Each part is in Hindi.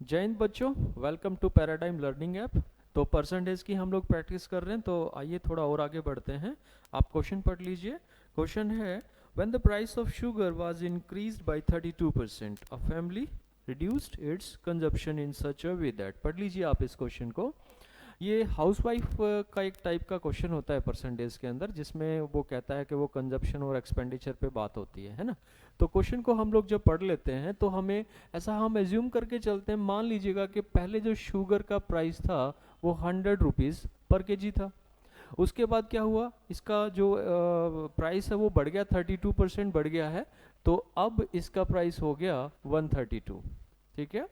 जय हिंद बच्चों, welcome to Paradigm Learning app. तो परसेंटेज की हम लोग प्रैक्टिस कर रहे हैं, तो आइए थोड़ा और आगे बढ़ते हैं। आप क्वेश्चन पढ़ लीजिए। क्वेश्चन है, when the price of sugar was increased by 32%, a family reduced it's consumption in such a way that. पढ़ लीजिए आप इस क्वेश्चन को। ये हाउसवाइफ का एक टाइप का क्वेश्चन होता है परसेंटेज के अंदर, जिसमें वो कहता है कि वो कंजप्शन और एक्सपेंडिचर पे बात होती है ना। तो क्वेश्चन को हम लोग जब पढ़ लेते हैं तो हमें ऐसा हम एज्यूम करके चलते हैं। मान लीजिएगा कि पहले जो शुगर का प्राइस था वो 100 रुपीज़ पर केजी था। उसके बाद क्या हुआ, इसका जो प्राइस है वो बढ़ गया, 32% बढ़ गया है। तो अब इसका प्राइस हो गया 132। ठीक है।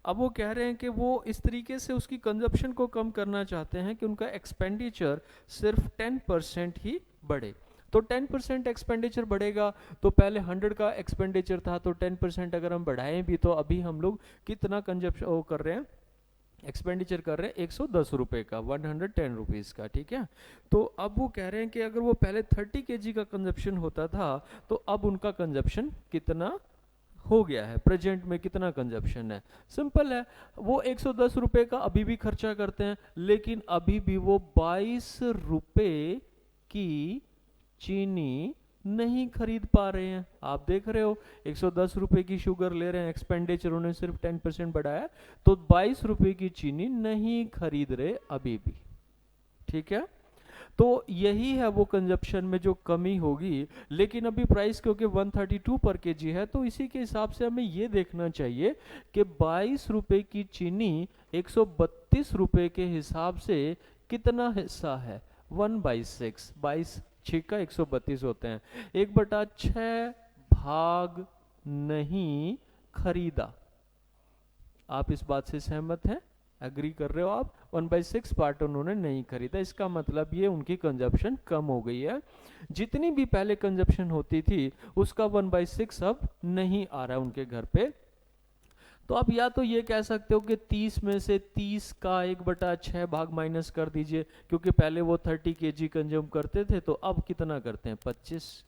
अब वो कह रहे हैं कि वो इस तरीके से उसकी कंजप्शन को कम करना चाहते हैं कि उनका एक्सपेंडिचर सिर्फ 10% ही बढ़े। तो 10% एक्सपेंडिचर बढ़ेगा, तो पहले 100 का एक्सपेंडिचर था, तो 10% अगर हम बढ़ाएं भी तो अभी हम लोग कितना कंजप्शन वो कर रहे हैं, एक्सपेंडिचर कर रहे हैं 110 रुपये का, 110 रुपीज़ का। ठीक है। तो अब वो कह रहे हैं कि अगर वो पहले 30 केजी का कंजप्शन होता था तो अब उनका कंजप्शन कितना हो गया है, प्रेजेंट में कितना कंजप्शन है। सिंपल है, वो 110 रुपये का अभी भी खर्चा करते हैं, लेकिन अभी भी वो 22 रुपये की चीनी नहीं खरीद पा रहे हैं। आप देख रहे हो, 110 रुपये की शुगर ले रहे हैं, एक्सपेंडिचर उन्होंने सिर्फ 10% बढ़ाया, तो 22 रुपये की चीनी नहीं खरीद रहे अभी भी। ठीक है। तो यही है वो कंजप्शन में जो कमी होगी। लेकिन अभी प्राइस क्योंकि 132 पर केजी है, तो इसी के हिसाब से हमें ये देखना चाहिए कि 22 रुपये की चीनी 132 रुपये के हिसाब से कितना हिस्सा है। 1/6, 22 का 132 होते हैं। 1/6 भाग नहीं खरीदा। आप इस बात से सहमत हैं, एग्री कर रहे हो आप? 1/6 पार्ट उन्होंने नहीं खरीदा, इसका मतलब ये उनकी कंजप्शन कम हो गई है। जितनी भी पहले कंजप्शन होती थी उसका 1/6 अब नहीं आ रहा है उनके घर पे। तो आप या तो ये कह सकते हो कि 30 में से 30 का 1/6 भाग माइनस कर दीजिए, क्योंकि पहले वो 30 केजी कंज्यूम करते थे, तो अब कितना करते हैं, 25।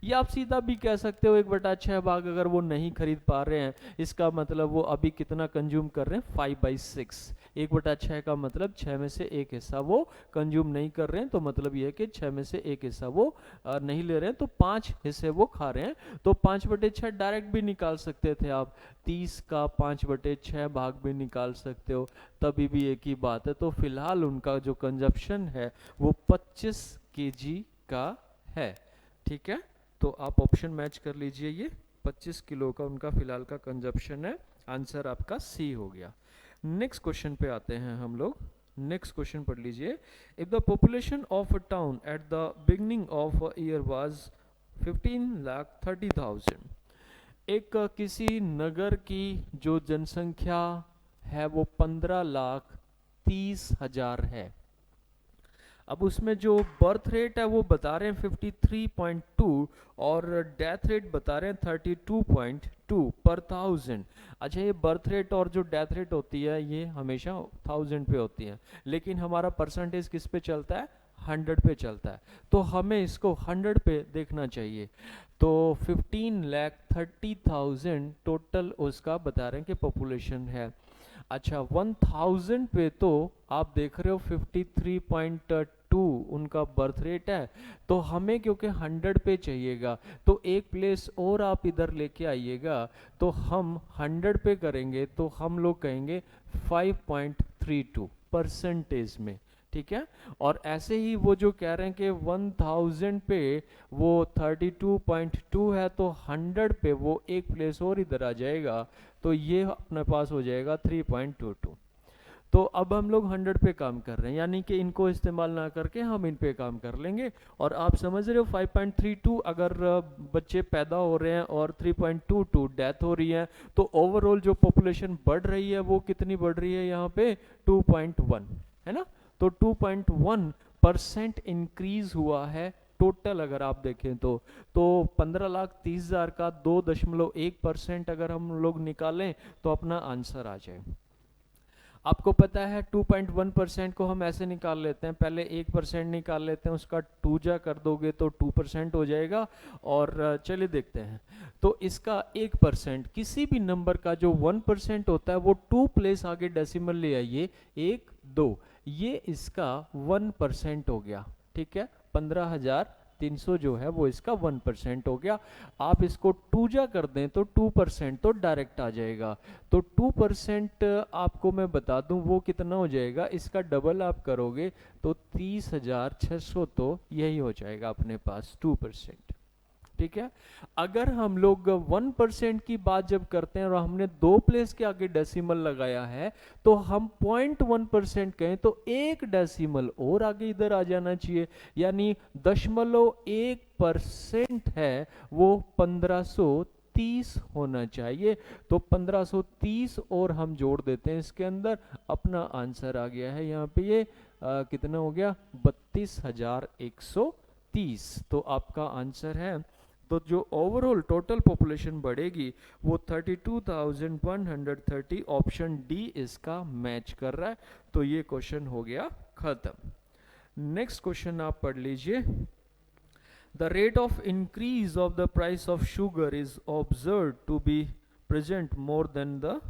या आप सीधा भी कह सकते हो 1/6 भाग अगर वो नहीं खरीद पा रहे हैं, इसका मतलब वो अभी कितना कंज्यूम कर रहे हैं, 5/6। 1/6 का मतलब 6 में से एक हिस्सा वो कंज्यूम नहीं कर रहे हैं, तो मतलब ये है कि 6 में से एक हिस्सा वो नहीं ले रहे हैं, तो 5 हिस्से वो खा रहे हैं। तो 5/6 डायरेक्ट भी निकाल सकते थे आप, 30 का 5/6 भाग भी निकाल सकते हो, तभी भी एक ही बात है। तो फिलहाल उनका जो कंजप्शन है वो 25 केजी का है। ठीक है। तो आप ऑप्शन मैच कर लीजिए, ये 25 किलो का उनका फिलहाल का कंजप्शन है। आंसर आपका सी हो गया। नेक्स्ट क्वेश्चन पे आते हैं हम लोग। नेक्स्ट क्वेश्चन पढ़ लीजिए। If the population of a town at the beginning of a year was 15,30,000, एक किसी नगर की जो जनसंख्या है वो 15,30,000 है। अब उसमें जो बर्थ रेट है वो बता रहे हैं 53.2 और डेथ रेट बता रहे हैं 32.2 पर 1000। अच्छा, ये बर्थ रेट और जो डेथ रेट होती है ये हमेशा 1000 पे होती है, लेकिन हमारा परसेंटेज किस पे चलता है, 100 पे चलता है। तो हमें इसको 100 पे देखना चाहिए। तो 15,30,000 टोटल उसका बता रहे हैं कि पॉपुलेशन है। अच्छा, 1000 पे तो आप देख रहे हो 53.2 उनका बर्थ रेट है, तो हमें क्योंकि 100 पे चाहिएगा, तो एक प्लेस और आप इधर लेके आइएगा, तो हम 100 पे करेंगे तो हम लोग कहेंगे 5.32 परसेंटेज में। ठीक है। और ऐसे ही वो जो कह रहे हैं कि 1000 पे वो 32.2 है, तो 100 पे वो एक प्लेस और इधर आ जाएगा, तो ये अपने पास हो जाएगा 3.22। तो अब हम लोग 100 पे काम कर रहे हैं, यानी कि इनको इस्तेमाल ना करके हम इन पे काम कर लेंगे। और आप समझ रहे हो 5.32 अगर बच्चे पैदा हो रहे हैं और 3.22 डेथ हो रही है, तो ओवरऑल जो पॉपुलेशन बढ़ रही है वो कितनी बढ़ रही है यहाँ पे, 2.1 है ना। तो 2.1% इंक्रीज हुआ है टोटल अगर आप देखें तो 15,30,000 का 2.1% अगर हम लोग निकालें तो अपना आंसर आ जाए। आपको पता है 2.1% को हम ऐसे निकाल लेते हैं, पहले 1% निकाल लेते हैं, उसका 2 जा कर दोगे तो 2% हो जाएगा। और चलिए देखते हैं, तो इसका 1% किसी भी नंबर का जो 1% होता है वो 2 प्लेस आगे डेसिमल ले आइए, 1 2, ये इसका 1% हो गया, ठीक है। 15,300 जो है वो इसका 1% हो गया। आप इसको 2 जा कर दें तो 2% तो डायरेक्ट आ जाएगा। तो 2% आपको मैं बता दूं वो कितना हो जाएगा, इसका डबल आप करोगे तो 30,600 तो यही हो जाएगा अपने पास 2%, ठीक है। अगर हम लोग 1% की बात जब करते हैं और हमने 2 प्लेस के आगे डेसिमल लगाया है, तो हम 0.1% कहें तो 1 डेसिमल और आगे इधर आ जाना चाहिए, यानी 0.1% है वो 1530 होना चाहिए। तो 1530 और हम जोड़ देते हैं इसके अंदर, अपना आंसर आ गया है यहाँ पे ये कितना हो गया, 32,130। तो आपका आंसर है, तो जो ओवरऑल टोटल पॉपुलेशन बढ़ेगी वो 32,130, ऑप्शन डी इसका मैच कर रहा है। तो ये क्वेश्चन हो गया खत्म। नेक्स्ट क्वेश्चन आप पढ़ लीजिए। The rate of increase of the price of sugar is observe to be present more than the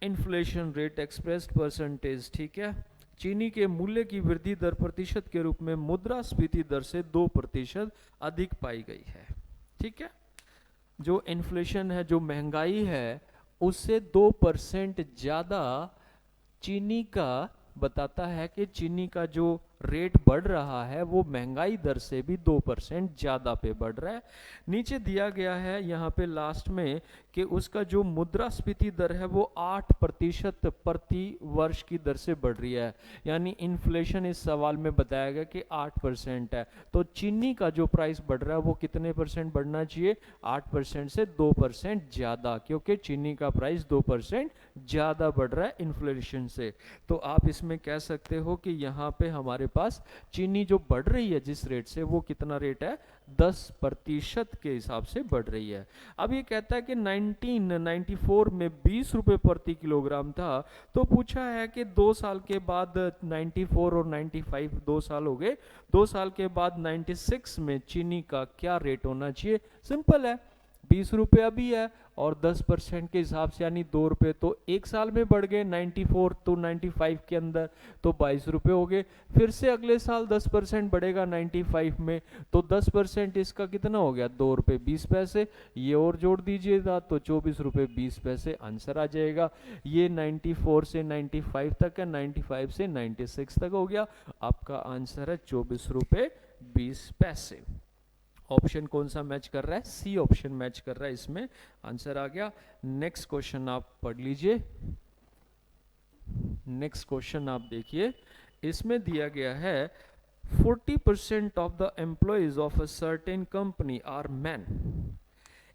inflation rate expressed percentage, ठीक है। चीनी के मूल्य की वृद्धि दर प्रतिशत के रूप में मुद्रास्फीति दर से 2% अधिक पाई गई है, ठीक है। जो इन्फ्लेशन है, जो महंगाई है, उससे 2% ज्यादा चीनी का बताता है कि चीनी का जो रेट बढ़ रहा है वो महंगाई दर से भी 2% ज्यादा पे बढ़ रहा है। नीचे दिया गया है यहाँ पे लास्ट में कि उसका जो मुद्रास्फीति दर है वो 8% प्रति वर्ष की दर से बढ़ रही है, यानी इन्फ्लेशन इस सवाल में बताया गया कि 8% है। तो चीनी का जो प्राइस बढ़ रहा है वो कितने परसेंट बढ़ना चाहिए, 8% से 2% ज्यादा, क्योंकि चीनी का प्राइस 2% ज्यादा बढ़ रहा है इन्फ्लेशन से। तो आप इसमें कह सकते हो कि यहाँ पे हमारे पास चीनी जो बढ़ रही है जिस रेट से, वो कितना रेट है, 10% के हिसाब से बढ़ रही है। अब ये कहता है कि 1994 में 20 रुपए प्रति किलोग्राम था, तो पूछा है कि 2 साल के बाद 94 और 95 2 साल हो गए, 2 साल के बाद 96 में चीनी का क्या रेट होना चाहिए। सिंपल है, 20 रुपये अभी है और 10% के हिसाब से यानी 2 रुपये, तो एक साल में बढ़ गए 94 तो 95 के अंदर, तो 22 रुपये हो गए। फिर से अगले साल 10% बढ़ेगा 95 में, तो 10% इसका कितना हो गया, 2 रुपये 20 पैसे। ये और जोड़ दीजिएगा तो 24 रुपये 20 पैसे आंसर आ जाएगा। ये 94 से 95 तक है, 95 से 96 तक हो गया। आपका आंसर है 24 रुपये 20 पैसे। ऑप्शन कौन सा मैच कर रहा है, सी ऑप्शन मैच कर रहा है, इसमें आंसर आ गया। नेक्स्ट क्वेश्चन आप पढ़ लीजिए। नेक्स्ट क्वेश्चन आप देखिए, इसमें दिया गया है 40% of the employees of a certain company are man.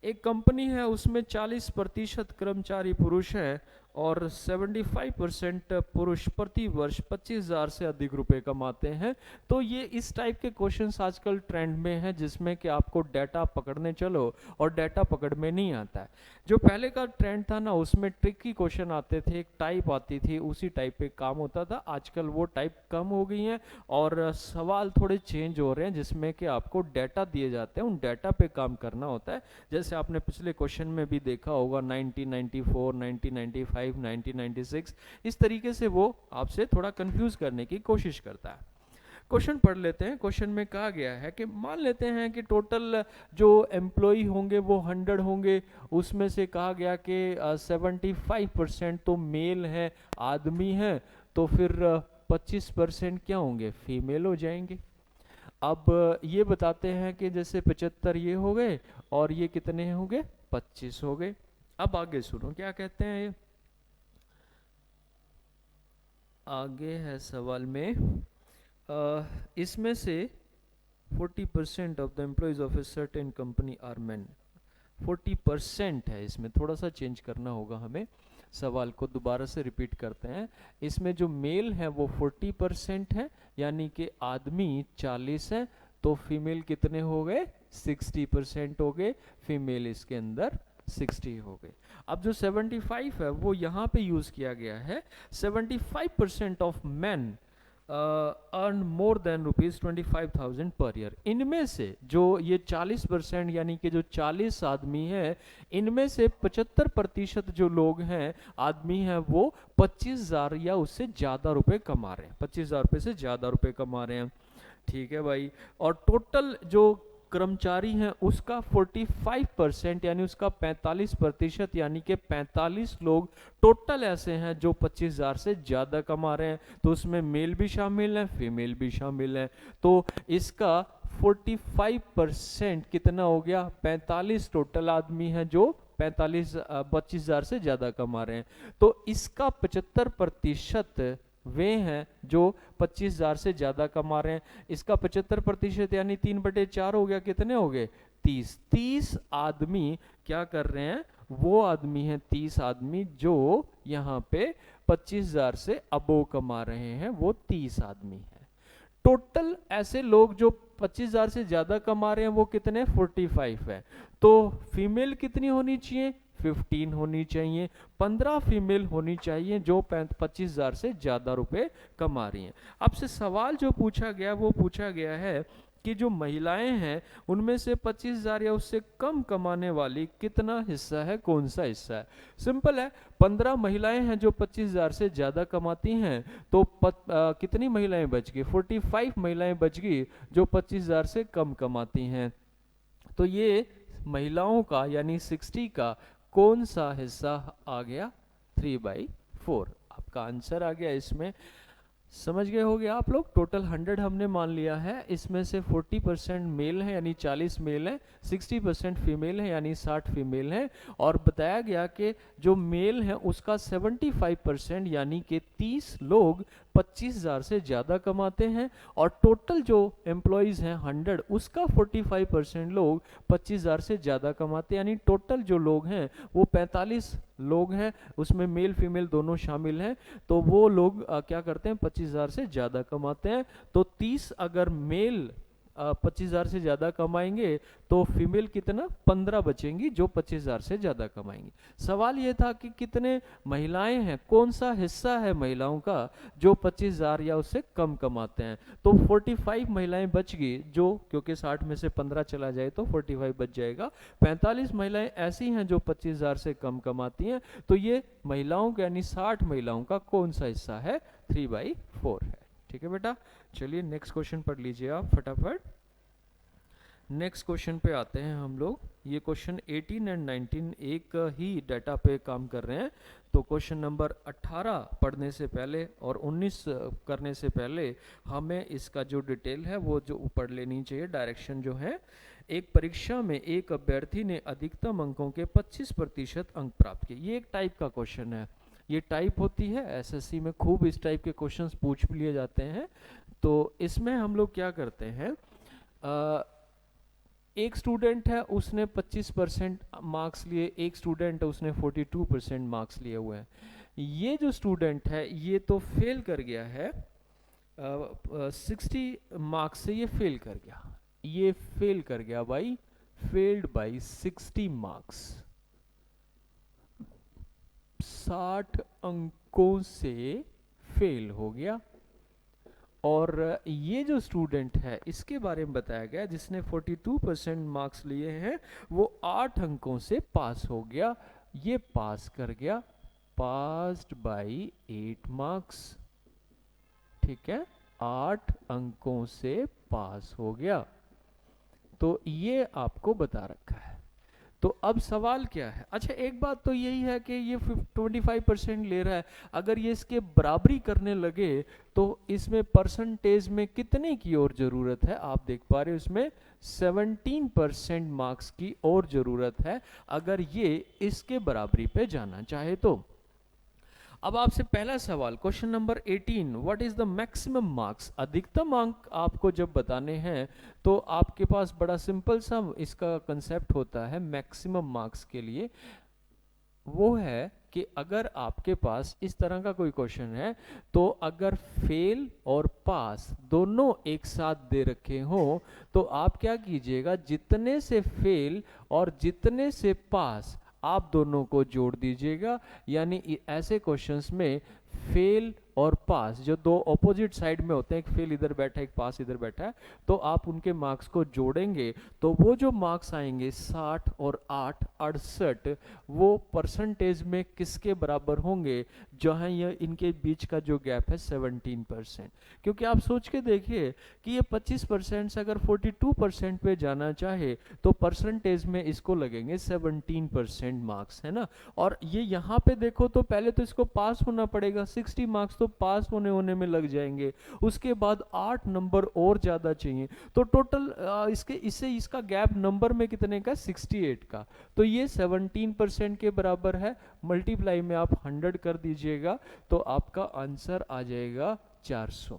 एक कंपनी है उसमें 40% कर्मचारी पुरुष है और 75% पुरुष प्रति वर्ष 25,000 से अधिक रुपए कमाते हैं। तो ये इस टाइप के क्वेश्चंस आजकल ट्रेंड में है, जिसमें कि आपको डाटा पकड़ने चलो और डाटा पकड़ में नहीं आता है। जो पहले का ट्रेंड था ना, उसमें ट्रिकी क्वेश्चन आते थे, एक टाइप आती थी, उसी टाइप पे काम होता था। आजकल वो टाइप कम हो गई हैं और सवाल थोड़े चेंज हो रहे हैं, जिसमें कि आपको डाटा दिए जाते हैं, उन डाटा पे काम करना होता है। जैसे आपने पिछले क्वेश्चन में भी देखा होगा 1994, 1995, 1996, इस तरीके से वो आपसे थोड़ा कंफ्यूज करने की कोशिश करता है। क्वेश्चन पढ़ लेते हैं। क्वेश्चन में कहा गया है कि मान लेते हैं कि टोटल जो एम्प्लॉय होंगे वो 100 होंगे, उसमें से कहा गया कि 75% तो मेल हैं, आदमी हैं, तो फिर 25% क्या होंगे, फीमेल हो जाएंगे। अब ये बताते हैं कि जैसे 75 ये हो गए और ये कितने हो गए, 25 हो गए। अब आगे सुनो क्या कहते हैं, ये आगे है सवाल में, इसमें से 40% of the employees of a certain company are man. 40% है, इसमें थोड़ा सा चेंज करना होगा हमें। सवाल को दोबारा से रिपीट करते हैं। इसमें जो मेल है वो 40% है, यानी कि आदमी 40 है, तो फीमेल कितने हो गए, 60% हो गए, फीमेल इसके अंदर 60 हो गए। अब जो 75 है वो यहाँ पे यूज किया गया है। 75% of man earn more than ₹25,000 per year. इनमें से जो ये 40% यानी कि जो 40 आदमी है, इनमें से 75% जो लोग हैं आदमी हैं वो 25,000 या उससे ज़्यादा रुपए कमा रहे हैं, 25,000 रुपये से ज़्यादा रुपए कमा रहे हैं। ठीक है भाई। और टोटल जो कर्मचारी हैं उसका 45% यानी उसका 45% यानी कि 45 लोग टोटल ऐसे हैं जो 25,000 से ज़्यादा कमा रहे हैं। तो उसमें मेल भी शामिल हैं, फीमेल भी शामिल हैं। तो इसका 45% कितना हो गया? 45 टोटल आदमी हैं जो 25,000 से ज़्यादा कमा रहे हैं। तो इसका 75% वे हैं जो 25,000 से ज़्यादा कमा रहे हैं। इसका 75% यानी 3/4 हो गया। कितने हो गए? 30। 30 आदमी क्या कर रहे हैं? वो आदमी हैं 30 आदमी जो यहाँ पे 25,000 से अबोव कमा रहे हैं, वो 30 आदमी हैं। टोटल ऐसे लोग जो 25,000 से ज़्यादा कमा रहे हैं वो कितने? 45 है। तो फीमेल कितनी होनी चाहिए? 15 होनी चाहिए। 15 फीमेल होनी चाहिए जो 25,000 से ज़्यादा रुपए कमा रही हैं। आपसे सवाल जो पूछा गया वो पूछा गया है कि जो महिलाएं हैं उनमें से 25,000 या उससे कम कमाने वाली कितना हिस्सा है, कौन सा हिस्सा है? सिंपल है। 15 महिलाएं हैं जो 25,000 से ज़्यादा कमाती हैं, तो कितनी महिलाएं बच गई? 45 महिलाएं बच गई जो 25,000 से कम कमाती हैं। तो ये महिलाओं का यानी 60 का कौन सा हिस्सा आ गया? 3/4। आपका आंसर आ गया इसमें। समझ गए होगे आप लोग। टोटल 100 हमने मान लिया है, इसमें से 40% मेल है यानी 40 मेल है, 60% फीमेल है यानी 60 फीमेल है। और बताया गया कि जो मेल है उसका 75% यानी कि 30 लोग 25,000 से ज़्यादा कमाते हैं। और टोटल जो एम्प्लॉयज़ हैं 100, उसका 45% लोग 25,000 से ज़्यादा कमाते हैं। यानी टोटल जो लोग हैं वो 45 लोग हैं, उसमें मेल फीमेल दोनों शामिल हैं। तो वो लोग क्या करते हैं? 25,000 से ज़्यादा कमाते हैं। तो 30 अगर मेल 25,000 से ज़्यादा कमाएंगे तो फीमेल कितना? 15 बचेंगी जो 25,000 से ज़्यादा कमाएंगी। सवाल ये था कि कितने महिलाएं हैं, कौन सा हिस्सा है महिलाओं का जो 25,000 या उससे कम कमाते हैं? तो 45 महिलाएं बच गई, जो क्योंकि 60 में से 15 चला जाए तो 45 बच जाएगा। 45 महिलाएं ऐसी हैं जो 25,000 से कम कमाती हैं। तो ये महिलाओं का यानी 60 महिलाओं का कौन सा हिस्सा है? 3/4 है। ठीक है बेटा। चलिए नेक्स्ट क्वेश्चन पढ़ लीजिए आप फटाफट। नेक्स्ट क्वेश्चन पे आते हैं हम लोग। ये क्वेश्चन 18 एंड 19 एक ही डाटा पे काम कर रहे हैं। तो क्वेश्चन नंबर 18 पढ़ने से पहले और 19 करने से पहले हमें इसका जो डिटेल है वो जो पढ़ लेनी चाहिए। डायरेक्शन जो है, एक परीक्षा में एक अभ्यर्थी ने अधिकतम अंकों के 25% अंक प्राप्त किए। ये एक टाइप का क्वेश्चन है। ये टाइप होती है एसएससी में, खूब इस टाइप के क्वेश्चंस पूछ लिए जाते हैं। तो इसमें हम लोग क्या करते हैं, एक स्टूडेंट है उसने 25% मार्क्स लिए, एक स्टूडेंट है उसने 42% मार्क्स लिए हुए हैं। ये जो स्टूडेंट है ये तो फेल कर गया है, 60 मार्क्स से ये फेल कर गया। ये फेल कर गया भाई, फेल्ड बाई 60 मार्क्स, 60 अंकों से फेल हो गया। और ये जो स्टूडेंट है इसके बारे में बताया गया जिसने 42% मार्क्स लिए हैं, वो 8 अंकों से पास हो गया। ये पास कर गया, पास्ड बाई 8 मार्क्स। ठीक है, 8 अंकों से पास हो गया। तो ये आपको बता रखा है। तो अब सवाल क्या है? अच्छा, एक बात तो यही है कि ये 25% ले रहा है। अगर ये इसके बराबरी करने लगे तो इसमें परसेंटेज में कितने की और ज़रूरत है? आप देख पा रहे हो इसमें 17% मार्क्स की और ज़रूरत है अगर ये इसके बराबरी पे जाना चाहे तो। अब आपसे पहला सवाल, question number 18, what is the maximum marks? अधिकतम अंक आपको जब बताने हैं तो आपके पास बड़ा सिंपल सा इसका कंसेप्ट होता है मैक्सिमम मार्क्स के लिए। वो है कि अगर आपके पास इस तरह का कोई क्वेश्चन है तो अगर फेल और पास दोनों एक साथ दे रखे हो तो आप क्या कीजिएगा, जितने से फेल और जितने से पास आप दोनों को जोड़ दीजिएगा, यानी ऐसे क्वेश्चंस में फेल और पास जो दो ऑपोजिट साइड में होते हैं, एक फेल इधर बैठा है एक पास इधर बैठा है, तो आप उनके मार्क्स को जोड़ेंगे तो वो जो मार्क्स आएंगे 60 और 8 68, वो परसेंटेज में किसके बराबर होंगे, जहां यह इनके बीच का जो गैप है 17%। क्योंकि आप सोच के देखिए कि ये 25% से अगर 42% पे जाना चाहे तो परसेंटेज में इसको लगेंगे 17% मार्क्स, है ना। और ये यहाँ पे देखो तो पहले तो इसको पास होना पड़ेगा, 60 मार्क्स तो पास होने में लग जाएंगे, उसके बाद 8 नंबर और ज़्यादा चाहिए, तो टोटल इसका गैप नंबर में कितने का, 68 का। तो ये 17% के बराबर है, मल्टीप्लाई में आप 100 कर दीजिएगा तो आपका आंसर आ जाएगा 400।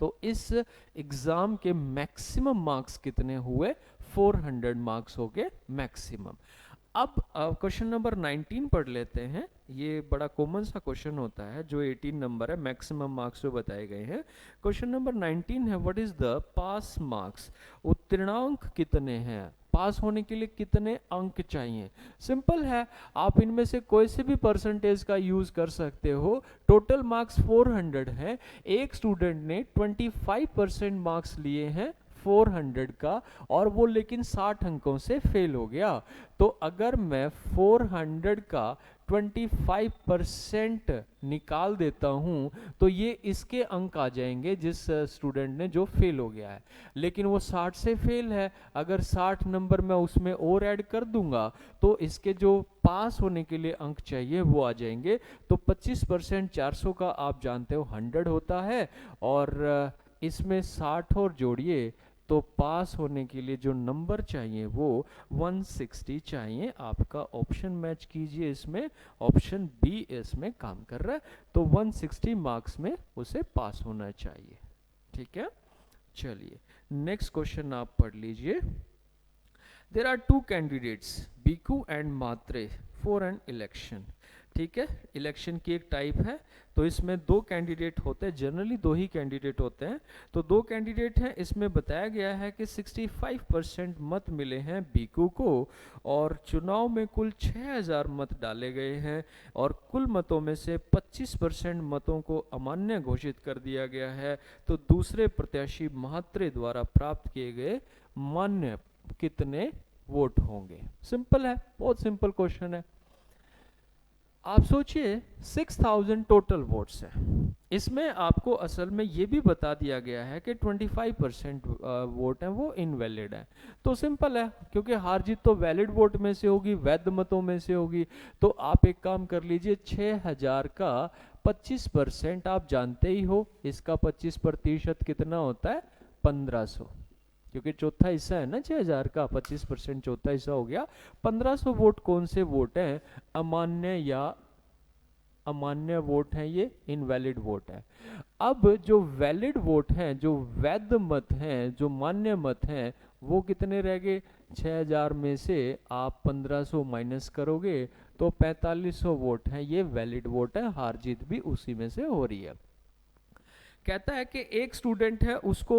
तो इस एग्जाम के मैक्सिमम मार्क्स कितने हुए, 400 मार्क्स हो गए मैक्सिमम। अब क्वेश्चन नंबर 19 पढ़ लेते हैं। ये बड़ा कॉमन सा क्वेश्चन होता है, जो 18 नंबर है, मैक्सिमम मार्क्स जो बताए गए हैं। क्वेश्चन नंबर 19 है, what is the pass marks, उत्तीर्णांक कितने हैं, पास होने के लिए कितने अंक चाहिए। सिंपल है, आप इनमें से कोई से भी परसेंटेज का यूज कर सकते हो। टोटल मार्क्स 400 है, एक स्टूडेंट ने 25% मार्क्स लिए हैं 400 का, और वो लेकिन 60 अंकों से फेल हो गया। तो अगर मैं 400 का 25% निकाल देता हूं तो ये इसके अंक आ जाएंगे जिस स्टूडेंट ने जो फेल हो गया है, लेकिन वो 60 से फेल है, अगर 60 नंबर मैं उसमें और ऐड कर दूंगा तो इसके जो पास होने के लिए अंक चाहिए वो आ जाएंगे। तो 25% 400 का आप जानते हो 100 होता है, और इसमें 60 और जोड़िए तो पास होने के लिए जो नंबर चाहिए वो 160 चाहिए। आपका ऑप्शन मैच कीजिए, इसमें ऑप्शन बी इसमें काम कर रहा है, तो 160 मार्क्स में उसे पास होना चाहिए। ठीक है, चलिए नेक्स्ट क्वेश्चन आप पढ़ लीजिए। There are two candidates Biku and Mhatre for an election. ठीक है, इलेक्शन की एक टाइप है, तो इसमें दो कैंडिडेट होते हैं, जनरली दो ही कैंडिडेट होते हैं। तो दो कैंडिडेट हैं, इसमें बताया गया है कि 65% मत मिले हैं बीकू को, और चुनाव में कुल 6000 मत डाले गए हैं, और कुल मतों में से 25% मतों को अमान्य घोषित कर दिया गया है। तो दूसरे प्रत्याशी महात्रे द्वारा प्राप्त किए गए मान्य कितने वोट होंगे। सिंपल है, बहुत सिंपल क्वेश्चन है। आप सोचिए 6000 टोटल वोट्स हैं, इसमें आपको असल में ये भी बता दिया गया है कि 25% वोट हैं वो इनवैलिड हैं। तो सिंपल है, क्योंकि हार जीत तो वैलिड वोट में से होगी, वैध मतों में से होगी। तो आप एक काम कर लीजिए, 6000 का 25% आप जानते ही हो, इसका 25% कितना होता है, 1500, क्योंकि चौथा हिस्सा है ना 6000 का, 25% चौथा हिस्सा हो गया। 1500 वोट कौन से वोट हैं, अमान्य या अमान्य वोट हैं, ये इनवैलिड वोट है। अब जो वैलिड वोट हैं, जो वैध मत हैं, जो मान्य मत हैं, वो कितने रह गए, 6000 में से आप 1500 माइनस करोगे तो 4500 वोट हैं, ये वैलिड वोट है, हार जीत भी उसी में से हो रही है। कहता है कि एक स्टूडेंट है उसको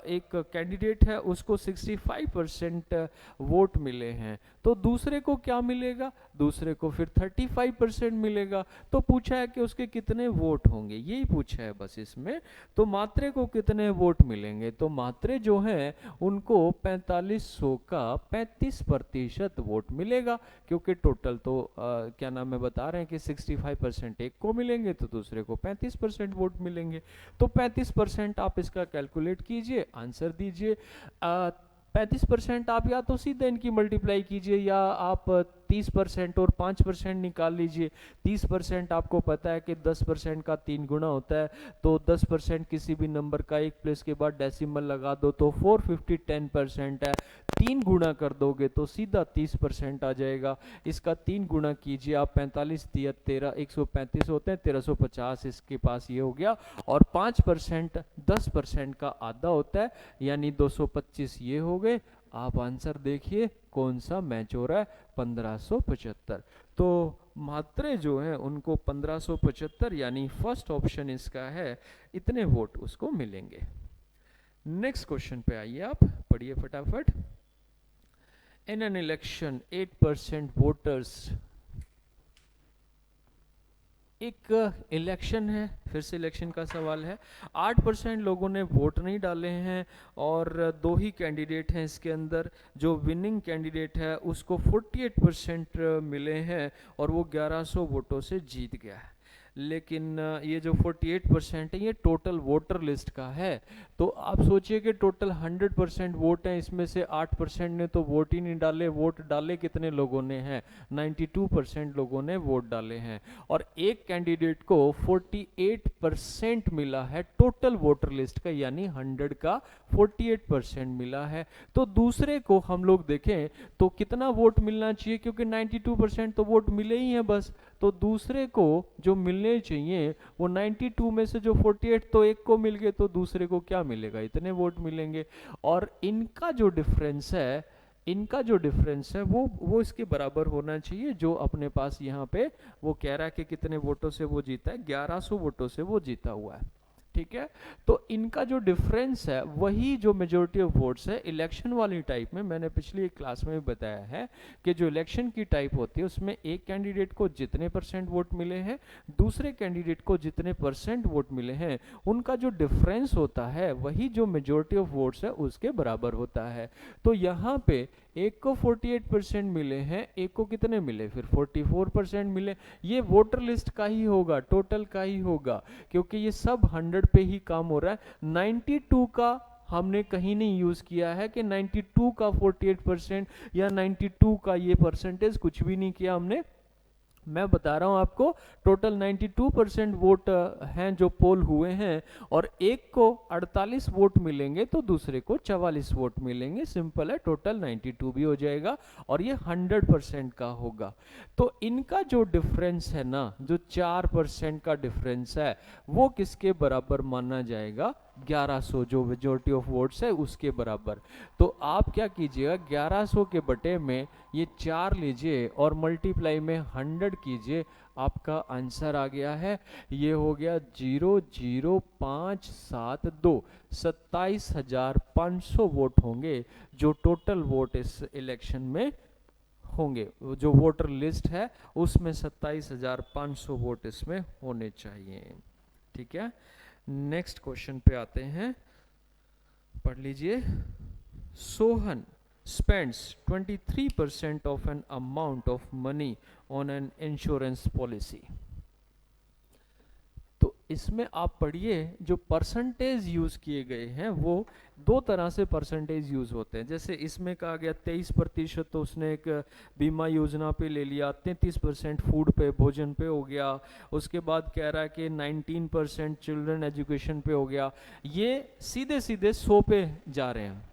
एक कैंडिडेट है उसको 65% वोट मिले हैं, तो दूसरे को क्या मिलेगा, दूसरे को फिर 35% मिलेगा। तो पूछा है कि उसके कितने वोट होंगे, यही पूछा है बस इसमें। तो मात्रे को कितने वोट मिलेंगे, तो मात्रे जो हैं उनको 4500 का 35% वोट मिलेगा, क्योंकि टोटल तो क्या नाम है बता रहे हैं कि 65% एक को मिलेंगे तो दूसरे को 35% वोट मिलेंगे। तो 35% आप इसका कैलकुलेट कीजिए, आंसर दीजिए। 35% आप या तो सीधे इनकी मल्टीप्लाई कीजिए, या आप 30% और 5% निकाल लीजिए। 30% आपको पता है कि 10% का 3 गुना होता है, तो 10% किसी भी नंबर का एक प्लेस के बाद डेसिमल लगा दो तो 450 10% है। 3 गुना कर दोगे तो सीधा 30% आ जाएगा। इसका 3 गुना कीजिए आप, 45 दिया 13, 135 होते हैं, 1350 इसके पास ये हो गया। और 5% 10% का आधा होता है, यानी 225 ये हो गए। आप आंसर देखिए कौन सा मैच हो रहा है, 1575। तो मात्रे जो हैं उनको 1575, यानी फर्स्ट ऑप्शन इसका है, इतने वोट उसको मिलेंगे। नेक्स्ट क्वेश्चन पे आइए, आप पढ़िए फटाफट। In an election 8% voters, एक इलेक्शन है, फिर से इलेक्शन का सवाल है, 8% लोगों ने वोट नहीं डाले हैं और दो ही कैंडिडेट हैं इसके अंदर। जो विनिंग कैंडिडेट है उसको 48% मिले हैं और वो 1100 वोटों से जीत गया है। लेकिन ये जो 48% है ये टोटल वोटर लिस्ट का है। तो आप सोचिए कि टोटल 100% वोट हैं, इसमें से 8% ने तो वोट ही नहीं डाले। वोट डाले कितने लोगों ने हैं? 92% लोगों ने वोट डाले हैं और एक कैंडिडेट को 48% मिला है टोटल वोटर लिस्ट का, यानी 100 का 48% मिला है। तो दूसरे को हम लोग देखें तो कितना वोट मिलना चाहिए, क्योंकि 92% तो वोट मिले ही हैं बस। तो दूसरे को जो मिलने चाहिए वो 92 में से जो 48 तो एक को मिल गए, तो दूसरे को क्या मिलेगा? इतने वोट मिलेंगे। और इनका जो डिफरेंस है वो इसके बराबर होना चाहिए जो अपने पास यहाँ पे वो कह रहा है कि कितने वोटों से वो जीता है, 1100 वोटों से वो जीता हुआ है। ठीक है, तो इनका जो डिफरेंस है वही जो मेजोरिटी ऑफ वोट्स है। इलेक्शन वाली टाइप में मैंने पिछली एक क्लास में भी बताया है कि जो इलेक्शन की टाइप होती है उसमें एक कैंडिडेट को जितने परसेंट वोट मिले हैं, दूसरे कैंडिडेट को जितने परसेंट वोट मिले हैं, उनका जो डिफरेंस होता है वही जो मेजोरिटी ऑफ वोट्स है उसके बराबर होता है। तो यहाँ पे एक को 48% मिले हैं, एक को कितने मिले? फिर 44% मिले। ये वोटर लिस्ट का ही होगा, टोटल का ही होगा, क्योंकि ये सब 100 पे ही काम हो रहा है। 92 का हमने कहीं नहीं यूज किया है कि 92 का 48% या 92 का ये परसेंटेज, कुछ भी नहीं किया हमने। मैं बता रहा हूं आपको टोटल 92% वोट हैं जो पोल हुए हैं और एक को 48 वोट मिलेंगे तो दूसरे को 44 वोट मिलेंगे। सिंपल है, टोटल 92 भी हो जाएगा और ये 100% का होगा। तो इनका जो डिफरेंस है ना, जो 4% का डिफरेंस है, वो किसके बराबर माना जाएगा? 1100, जो मेजोरिटी ऑफ वोट्स है उसके बराबर। तो आप क्या कीजिएगा, 1100 के बटे में ये 4 लीजिए और मल्टीप्लाई में 100 कीजिए, आपका आंसर आ गया है। ये हो गया 00572, 27,500 वोट होंगे जो टोटल वोट इस इलेक्शन में होंगे। जो वोटर लिस्ट है उसमें 27,500 वोट इसमें होने चाहिए। ठीक है, नेक्स्ट क्वेश्चन पे आते हैं, पढ़ लीजिए। Sohan spends 23% of an amount of money on an insurance policy। तो इसमें आप पढ़िए, जो परसेंटेज यूज किए गए हैं वो दो तरह से परसेंटेज यूज होते हैं। जैसे इसमें कहा गया 23%, तो उसने एक बीमा योजना पे ले लिया, 33% फूड पे, भोजन पे हो गया। उसके बाद कह रहा है कि 19% चिल्ड्रन एजुकेशन पे हो गया। ये सीधे सीधे 100 पे जा रहे हैं।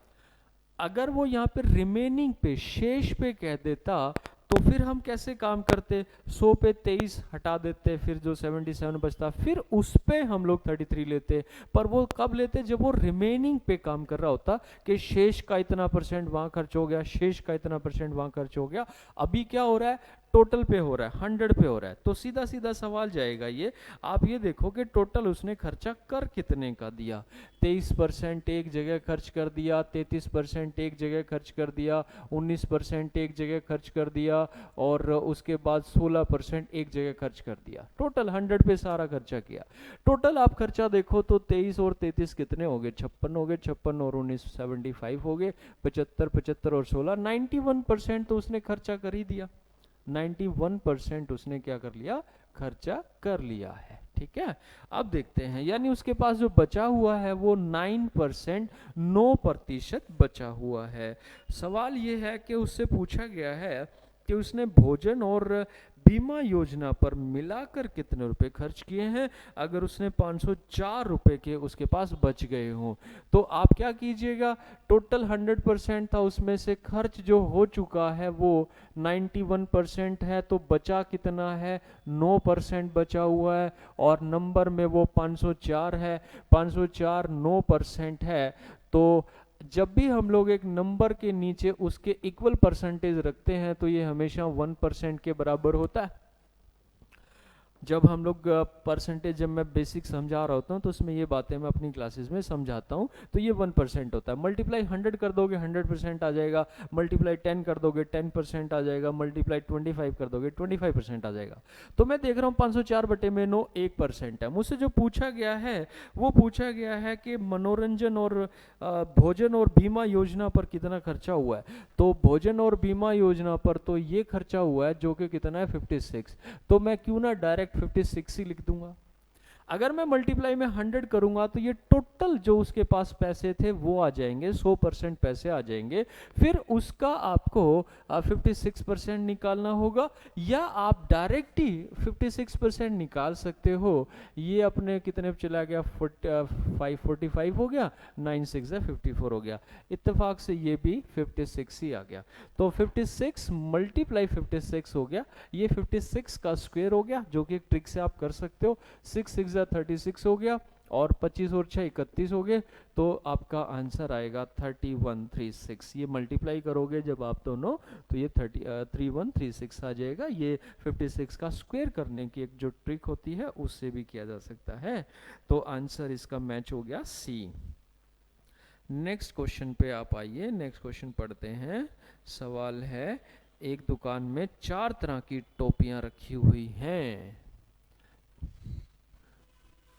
अगर वो यहाँ पे रिमेनिंग पे, शेष पे कह देता तो फिर हम कैसे काम करते? 100 पे 23 हटा देते, फिर जो 77 बचता फिर उस पे हम लोग 33 लेते। पर वो कब लेते? जब वो रिमेनिंग पे काम कर रहा होता कि शेष का इतना परसेंट वहां खर्च हो गया, शेष का इतना परसेंट वहां खर्च हो गया। अभी क्या हो रहा है? टोटल पे हो रहा है, 100 पे हो रहा है। तो सीधा सीधा सवाल जाएगा ये, आप ये देखो कि टोटल उसने खर्चा कर कितने का दिया। 23% एक जगह खर्च कर दिया, 33% एक जगह खर्च कर दिया, 19% एक जगह खर्च कर दिया और उसके बाद 16% एक जगह खर्च कर दिया। टोटल 100 पे सारा खर्चा किया। टोटल आप खर्चा देखो तो 23 और 33 कितने हो गए? 56 हो गए, 56 और 19 75 हो गए, 75 75 और 16 91% तो उसने खर्चा कर ही दिया। 91% उसने क्या कर लिया? खर्चा कर लिया है। ठीक है, अब देखते हैं, यानी उसके पास जो बचा हुआ है वो 9%, 9% बचा हुआ है। सवाल ये है कि उससे पूछा गया है कि उसने भोजन और बीमा योजना पर मिलाकर कितने रुपए खर्च किए हैं। अगर उसने 504 रुपए के उसके पास बच गए हों तो आप क्या कीजिएगा? टोटल 100% था, उसमें से खर्च जो हो चुका है वो 91% है, तो बचा कितना है? 9% बचा हुआ है और नंबर में वो 504 है। 504 9% है। तो जब भी हम लोग एक नंबर के नीचे उसके इक्वल परसेंटेज रखते हैं तो ये हमेशा 1% के बराबर होता है। जब हम लोग परसेंटेज, जब मैं बेसिक समझा रहा होता हूँ तो उसमें ये बातें मैं अपनी क्लासेस में समझाता हूँ। तो ये 1% होता है। मल्टीप्लाई 100 कर दोगे 100% आ जाएगा, मल्टीप्लाई 10 कर दोगे 10% आ जाएगा, मल्टीप्लाई 25 कर दोगे 25% आ जाएगा। तो मैं देख रहा हूँ 504/9 1% है। मुझसे जो पूछा गया है वो पूछा गया है कि मनोरंजन और भोजन और बीमा योजना पर कितना खर्चा हुआ है। तो भोजन और बीमा योजना पर तो ये खर्चा हुआ है जो कि कितना है 56। तो मैं क्यों ना डायरेक्ट 56 ही लिख दूंगा। अगर मैं मल्टीप्लाई में 100 करूंगा तो ये टोटल जो उसके पास पैसे थे वो आ जाएंगे, 100% पैसे आ जाएंगे। फिर उसका आपको 56% निकालना होगा, या आप डायरेक्ट ही 56% निकाल सकते हो। ये अपने कितने पे चला गया, 545 हो गया, 9 6 54 हो गया। इत्तेफाक से ये भी 56 ही आ गया। तो 56 मल्टीप्लाई 56 हो गया। ये 56 का स्क्वायर हो गया, जो कि एक ट्रिक से आप कर सकते हो। 6 6 36 हो गया, और 25 और 6 31 हो गए। तो आपका आंसर आएगा 3136। ये मल्टीप्लाई करोगे जब आप दोनों, तो ये 3136 आ जाएगा। ये 56 का स्क्वायर करने की एक जो ट्रिक होती है उससे भी किया जा सकता है। तो आंसर इसका मैच हो गया सी। नेक्स्ट क्वेश्चन पे आप आइए, नेक्स्ट क्वेश्चन पढ़ते हैं। सवाल है, एक दुकान में 4 तरह की टोपियां रखी हुई हैं।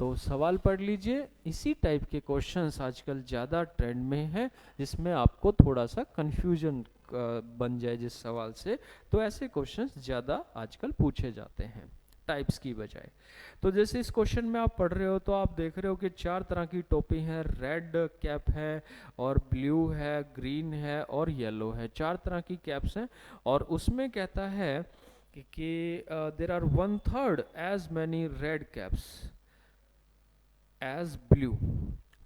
तो सवाल पढ़ लीजिए। इसी टाइप के क्वेश्चंस आजकल ज़्यादा ट्रेंड में है, जिसमें आपको थोड़ा सा कंफ्यूजन बन जाए जिस सवाल से। तो ऐसे क्वेश्चंस ज़्यादा आजकल पूछे जाते हैं टाइप्स की बजाय। तो जैसे इस क्वेश्चन में आप पढ़ रहे हो तो आप देख रहे हो कि 4 तरह की टोपी है। रेड कैप है, और ब्लू है, ग्रीन है, और येलो है। 4 तरह की कैप्स हैं, और उसमें कहता है कि there are 1/3 as many red caps as blue.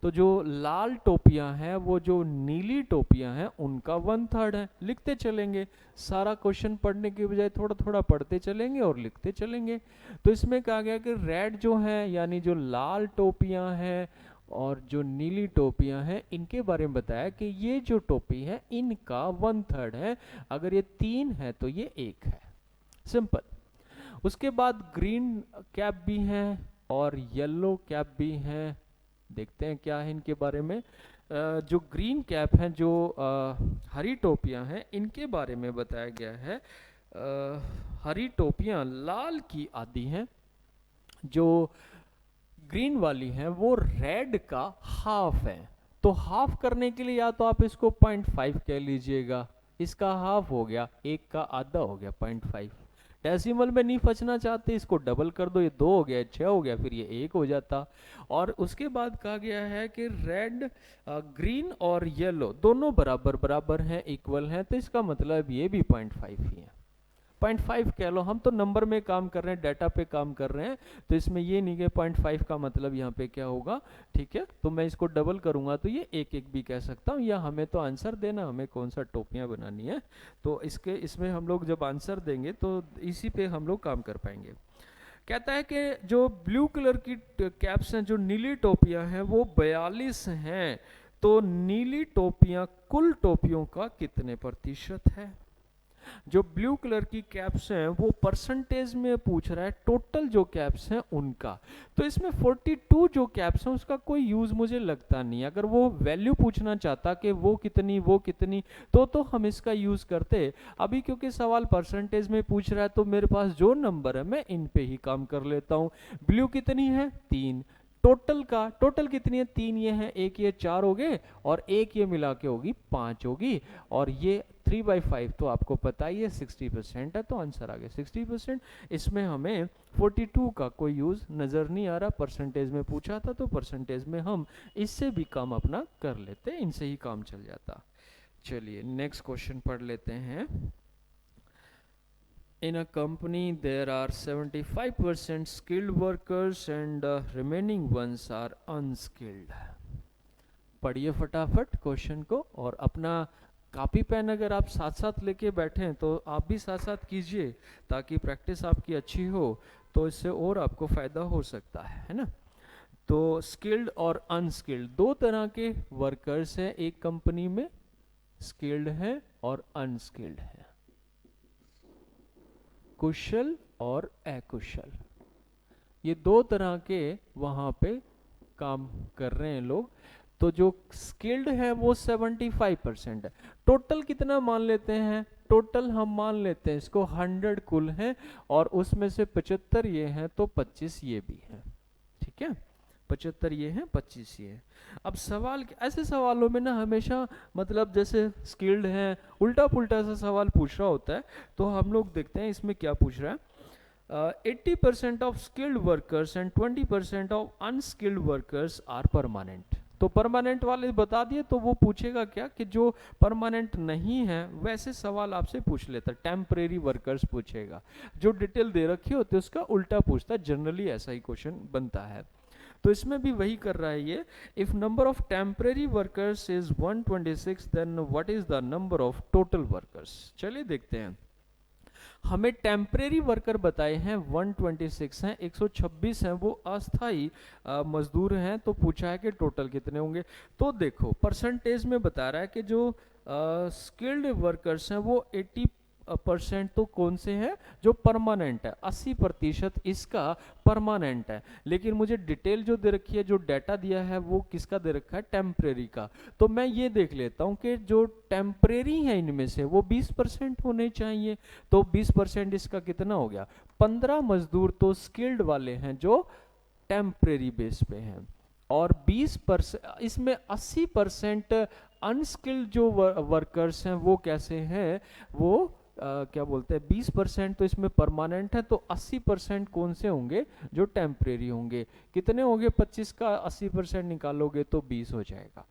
तो जो लाल टोपियां हैं, वो जो नीली टोपियां हैं, उनका 1/3 है। लिखते चलेंगे, सारा क्वेश्चन पढ़ने के बजाय थोड़ा थोड़ा पढ़ते चलेंगे और लिखते चलेंगे। तो इसमें कहा गया कि रेड जो है, यानी जो लाल टोपियां हैं और जो नीली टोपियां हैं, इनके बारे में बताया कि ये जो टोपी है इनका 1/3 है। अगर ये 3 है तो ये 1 है। सिंपल। उसके बाद ग्रीन कैप भी हैं और येलो कैप भी हैं। देखते हैं क्या है इनके बारे में। जो ग्रीन कैप हैं, जो हरी टोपियां हैं, इनके बारे में बताया गया है। हरी टोपियां लाल की आधी हैं, जो ग्रीन वाली हैं वो रेड का हाफ है। तो हाफ करने के लिए या तो आप इसको 0.5 कह लीजिएगा, इसका हाफ हो गया, एक का आधा हो गया 0.5। डेसिमल में नहीं फंसना चाहते, इसको डबल कर दो, ये 2 हो गया, 6 हो गया, फिर ये 1 हो जाता। और उसके बाद कहा गया है कि रेड, ग्रीन और येलो दोनों बराबर बराबर हैं, इक्वल हैं। तो इसका मतलब ये भी 0.5 ही है। 0.5 कह लो, हम तो नंबर में काम कर रहे हैं, डाटा पे काम कर रहे हैं। तो इसमें ये नहीं कि 0.5 का मतलब यहाँ पे क्या होगा। ठीक है, तो मैं इसको डबल करूंगा तो ये 1 भी कह सकता हूँ। या हमें तो आंसर देना, हमें कौन सा टोपियाँ बनानी है। तो इसमें हम लोग जब आंसर देंगे तो इसी पे हम लोग काम कर पाएंगे। कहता है कि जो ब्लू कलर की कैप्स हैं, जो नीली टोपियाँ हैं, वो 42 हैं। तो नीली टोपियाँ कुल टोपियों का कितने प्रतिशत है। जो ब्लू कलर की कैप्स हैं वो परसेंटेज में पूछ रहा है, टोटल जो कैप्स हैं उनका। तो इसमें 42 जो कैप्स हैं उसका कोई यूज मुझे लगता नहीं। अगर वो वैल्यू पूछना चाहता कि वो कितनी तो हम इसका यूज करते। अभी क्योंकि सवाल परसेंटेज में पूछ रहा है तो मेरे पास जो नंबर है मैं इन पे ही काम कर लेता हूँ। ब्लू कितनी है, 3। टोटल कितनी है, 3 ये है, एक ये 4 हो गए, और एक ये मिला के होगी 5 होगी। और ये 3/5 तो आपको पता ही है 60% है। तो आंसर आ गया 60%। इसमें हमें 42 का कोई यूज नजर नहीं आ रहा। परसेंटेज में पूछा था तो परसेंटेज में हम इससे भी काम अपना कर लेते, इनसे ही काम चल जाता। चलिए नेक्स्ट क्वेश्चन पढ़ लेते हैं। In a company there are 75% skilled workers and remaining ones are unskilled. पढ़िए फटाफट क्वेश्चन को, और अपना कॉपी पेन अगर आप साथ साथ लेके बैठे हैं तो आप भी साथ साथ कीजिए, ताकि प्रैक्टिस आपकी अच्छी हो। तो इससे और आपको फायदा हो सकता है ना। तो स्किल्ड और अनस्किल्ड दो तरह के वर्कर्स हैं एक कंपनी में, स्किल्ड हैं और अनस्किल्ड हैं, कुशल और अकुशल। ये दो तरह के वहाँ पे काम कर रहे हैं लोग। तो जो स्किल्ड है वो 75% है। टोटल कितना मान लेते हैं? टोटल हम मान लेते हैं इसको 100 कुल हैं, और उसमें से 75 ये हैं तो 25 ये भी हैं। ठीक है, 75 ये हैं, 25 ये हैं। अब सवाल, ऐसे सवालों में ना हमेशा मतलब जैसे स्किल्ड हैं, उल्टा पुल्टा सा सवाल पूछ रहा होता है। तो हम लोग देखते हैं इसमें क्या पूछ रहा है। 80% of skilled workers and 20% of unskilled workers are permanent. तो परमानेंट वाले बता दिए, तो वो पूछेगा क्या कि जो परमानेंट नहीं है वैसे सवाल आपसे पूछ लेता है, टेम्परेरी वर्कर्स पूछेगा। जो डिटेल दे रखी होती है उसका उल्टा पूछता है, जनरली ऐसा ही क्वेश्चन बनता है। तो इसमें भी वही कर रहा है ये। If number of temporary workers is 126 then what is the number of total workers. चलिए देखते हैं। हमें टेम्परेरी वर्कर बताए हैं 126 हैं, 126 हैं वो अस्थाई मजदूर हैं। तो पूछा है कि टोटल कितने होंगे। तो देखो परसेंटेज में बता रहा है कि जो स्किल्ड वर्कर्स हैं वो 80% तो कौन से हैं? जो परमानेंट है, 80% इसका परमानेंट है। लेकिन मुझे डिटेल जो दे रखी है, जो डाटा दिया है वो किसका दे रखा है? टेम्परेरी का। तो मैं ये देख लेता हूँ कि जो टेम्परेरी है इनमें से वो 20% होने चाहिए। तो 20% इसका कितना हो गया? 15 मजदूर तो स्किल्ड वाले हैं जो टेम्परेरी बेस पे हैं, और 20% इसमें 80% अनस्किल्ड जो वर्कर्स हैं वो कैसे हैं? वो क्या बोलते हैं, 20% तो इसमें परमानेंट है, तो 80% कौन से होंगे? जो टेम्परेरी होंगे। कितने होंगे? 25 का 80% निकालोगे तो 20 हो जाएगा।